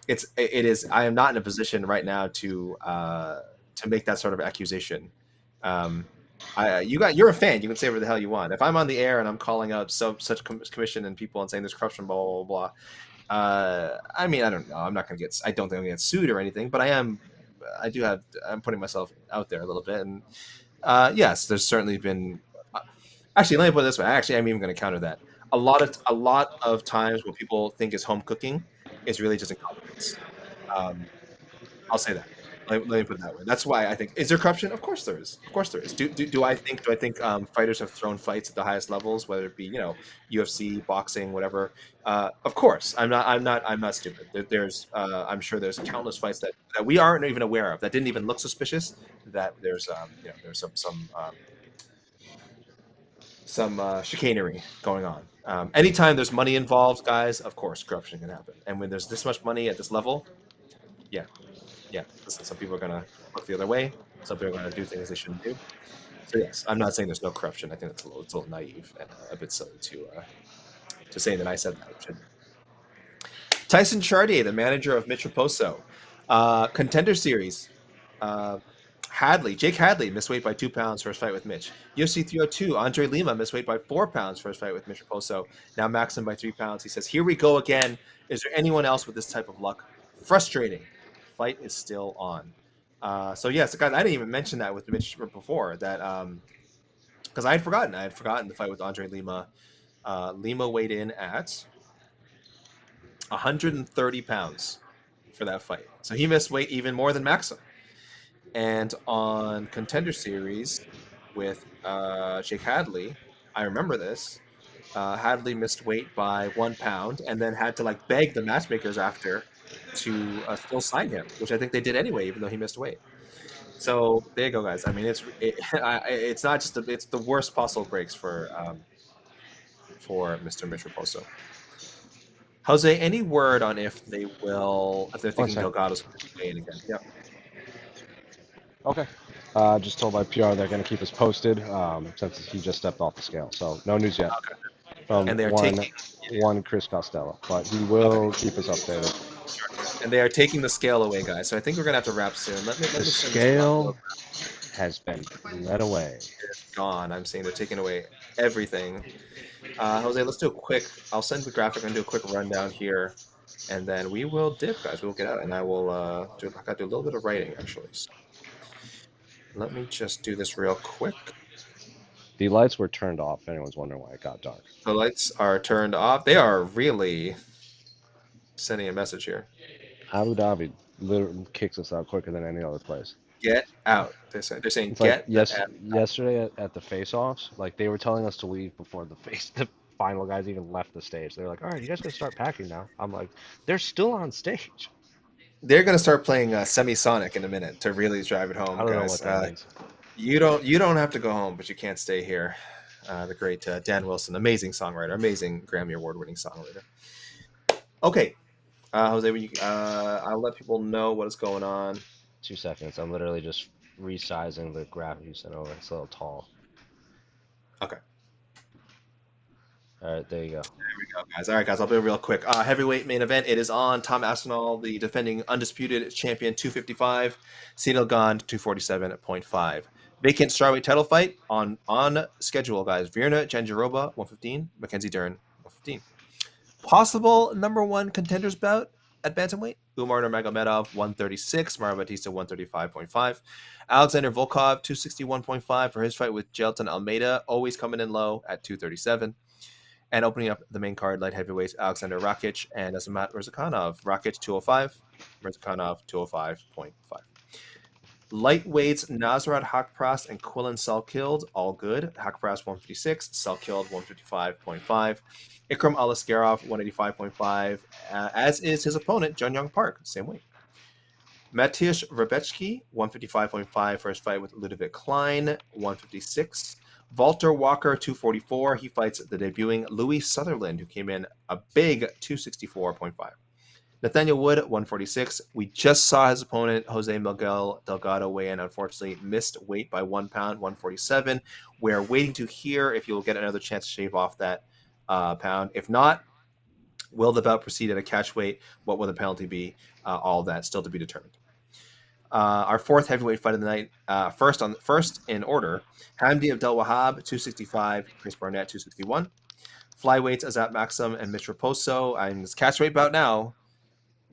Speaker 2: it is. I am not in a position right now to make that sort of accusation. You're a fan. You can say whatever the hell you want. If I'm on the air and I'm calling out such commission and people and saying there's corruption, blah blah blah. I mean, I don't know. I'm not gonna get. I don't think I'm gonna get sued or anything. But I'm putting myself out there a little bit. And yes, there's certainly been. Actually, let me put it this way. Actually, I'm even going to counter that. A lot of times what people think is home cooking is really just incompetence. I'll say that. Let me put it that way. That's why I think, is there corruption? Of course there is. Of course there is. Do I think fighters have thrown fights at the highest levels, whether it be UFC, boxing, whatever? Of course, I'm not stupid. There's I'm sure there's countless fights that we aren't even aware of that didn't even look suspicious. That there's there's some chicanery going on. Anytime there's money involved, guys, of course corruption can happen. And when there's this much money at this level, yeah. Listen, some people are gonna look the other way. Some people are gonna do things they shouldn't do. So yes, I'm not saying there's no corruption. I think it's a little naive and a bit silly to say that I said that. Tyson Chartier, the manager of Mitch Raposo, Contender Series. Jake Hadley missed weight by 2 pounds for his fight with Mitch. UFC 302, Andre Lima missed weight by 4 pounds for his fight with Mitch Raposo. Now Maxim by 3 pounds. He says, "Here we go again. Is there anyone else with this type of luck? Frustrating. Fight is still on." So yes, guys, I didn't even mention that with Mitch before that because I had forgotten the fight with Andre Lima. Lima weighed in at 130 pounds for that fight, so he missed weight even more than Maxim. And on Contender Series with Jake Hadley, I remember this. Hadley missed weight by 1 pound and then had to beg the matchmakers after to still sign him, which I think they did anyway, even though he missed weight. So there you go, guys. I mean, it's not just it's the worst possible breaks for Mr. Mitch Raposo. Jose, any word on if they're thinking Delgado's going to weigh in again? Yep.
Speaker 1: Okay. Just told by PR they're going to keep us posted since he just stepped off the scale. So no news yet from
Speaker 2: And they are
Speaker 1: one Chris Costello, but he will keep us updated.
Speaker 2: And they are taking the scale away, guys. So I think we're going to have to wrap soon. Let me
Speaker 1: The scale has been let away.
Speaker 2: It's gone. I'm saying they're taking away everything. Jose, let's do a quick. I'll send the graphic and do a quick rundown here, and then we will dip, guys. We'll get out, and I will I got to do a little bit of writing actually. So let me just do this real quick.
Speaker 1: The lights were turned off. If anyone's wondering why it got dark.
Speaker 2: The lights are turned off. They are really sending a message here.
Speaker 1: Abu Dhabi literally kicks us out quicker than any other place.
Speaker 2: Get out. They're saying
Speaker 1: It's
Speaker 2: get
Speaker 1: yesterday at the face-offs, they were telling us to leave before the final guys even left the stage. They're like, "All right, you guys can start packing now." I'm like, "They're still on stage."
Speaker 2: They're gonna start playing Semisonic in a minute to really drive it home,
Speaker 1: I don't
Speaker 2: guys.
Speaker 1: know what that means.
Speaker 2: You don't have to go home, but you can't stay here. The great Dan Wilson, amazing songwriter, amazing Grammy Award-winning songwriter. Okay, Jose, I'll let people know what is going on.
Speaker 1: 2 seconds. I'm literally just resizing the graphic you sent over. It's a little tall.
Speaker 2: Okay.
Speaker 1: All right, there you go.
Speaker 2: There we go, guys. All right, guys, I'll be real quick. Heavyweight main event. It is on. Tom Aspinall, the defending undisputed champion, 255. Cedal Gane, 247.5. Vacant strawweight title fight on schedule, guys. Virna Jandiroba, 115. Mackenzie Dern, 115. Possible number 1 contenders bout at bantamweight. Umar Nurmagomedov, 136. Mario Batista, 135.5. Alexander Volkov, 261.5 for his fight with Jelton Almeida, always coming in low at 237. And opening up the main card, light heavyweights, Alexander Rakic and Azamat Murzakanov. Rakic, 205. Murzakanov, 205.5. Lightweights, Nasrat Hakpras and Quillan Salkild, all good. Hakpras, 156. Salkild, 155.5. Ikram Alaskarov, 185.5, as is his opponent, Jun Young Park, same weight. Matiusz Rebecki, 155.5 for his fight with Ludovic Klein, 156. Walter Walker, 244. He fights the debuting Louis Sutherland, who came in a big 264.5. Nathaniel Wood, 146. We just saw his opponent, Jose Miguel Delgado, weigh in. Unfortunately, missed weight by 1 pound, 147. We're waiting to hear if you'll get another chance to shave off that pound. If not, will the bout proceed at a catch weight? What will the penalty be? All that still to be determined. Our 4th heavyweight fight of the night, first in order, Hamdi Abdel Wahab, 265, Chris Barnett, 261. Flyweights, Azat Maxim and Mitch Raposo. And this catch weight bout now,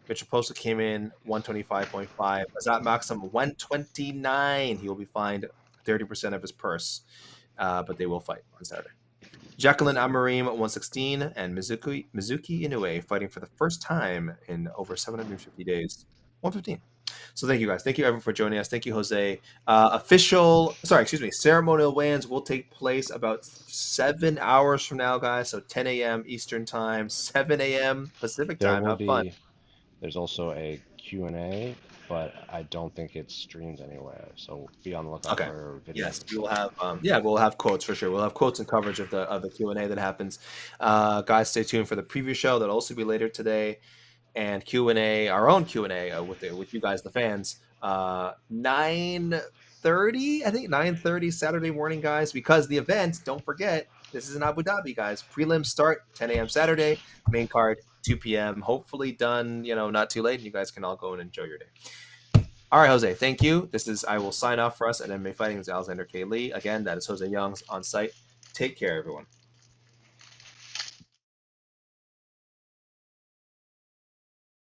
Speaker 2: Mitch Raposo came in 125.5. Azat Maxim, 129. He will be fined 30% of his purse, but they will fight on Saturday. Jacqueline Amarim, 116, and Mizuki Inoue fighting for the first time in over 750 days, 115. So thank you guys. Thank you everyone for joining us. Thank you, Jose. Ceremonial weigh-ins will take place about 7 hours from now, guys. So 10 a.m. Eastern time, 7 a.m. Pacific
Speaker 1: There
Speaker 2: time.
Speaker 1: will
Speaker 2: Have fun.
Speaker 1: be. There's also a Q&A, but I don't think it's streamed anywhere. So be on the lookout
Speaker 2: Okay.
Speaker 1: for videos.
Speaker 2: Yes,
Speaker 1: and
Speaker 2: we will
Speaker 1: stuff.
Speaker 2: have we'll have quotes for sure. We'll have quotes and coverage of the Q&A that happens. Guys, stay tuned for the preview show that'll also be later today, and Q&A, our own Q&A with you guys, the fans. 9:30, I think 9:30 Saturday morning, guys, because the event, don't forget, this is in Abu Dhabi, guys. Prelims start 10 a.m. Saturday, main card 2 p.m. Hopefully done, not too late, and you guys can all go and enjoy your day. All right, Jose, thank you. I will sign off for us at MMA Fighting. It's Alexander K. Lee. Again, that is Jose Youngs on site. Take care, everyone.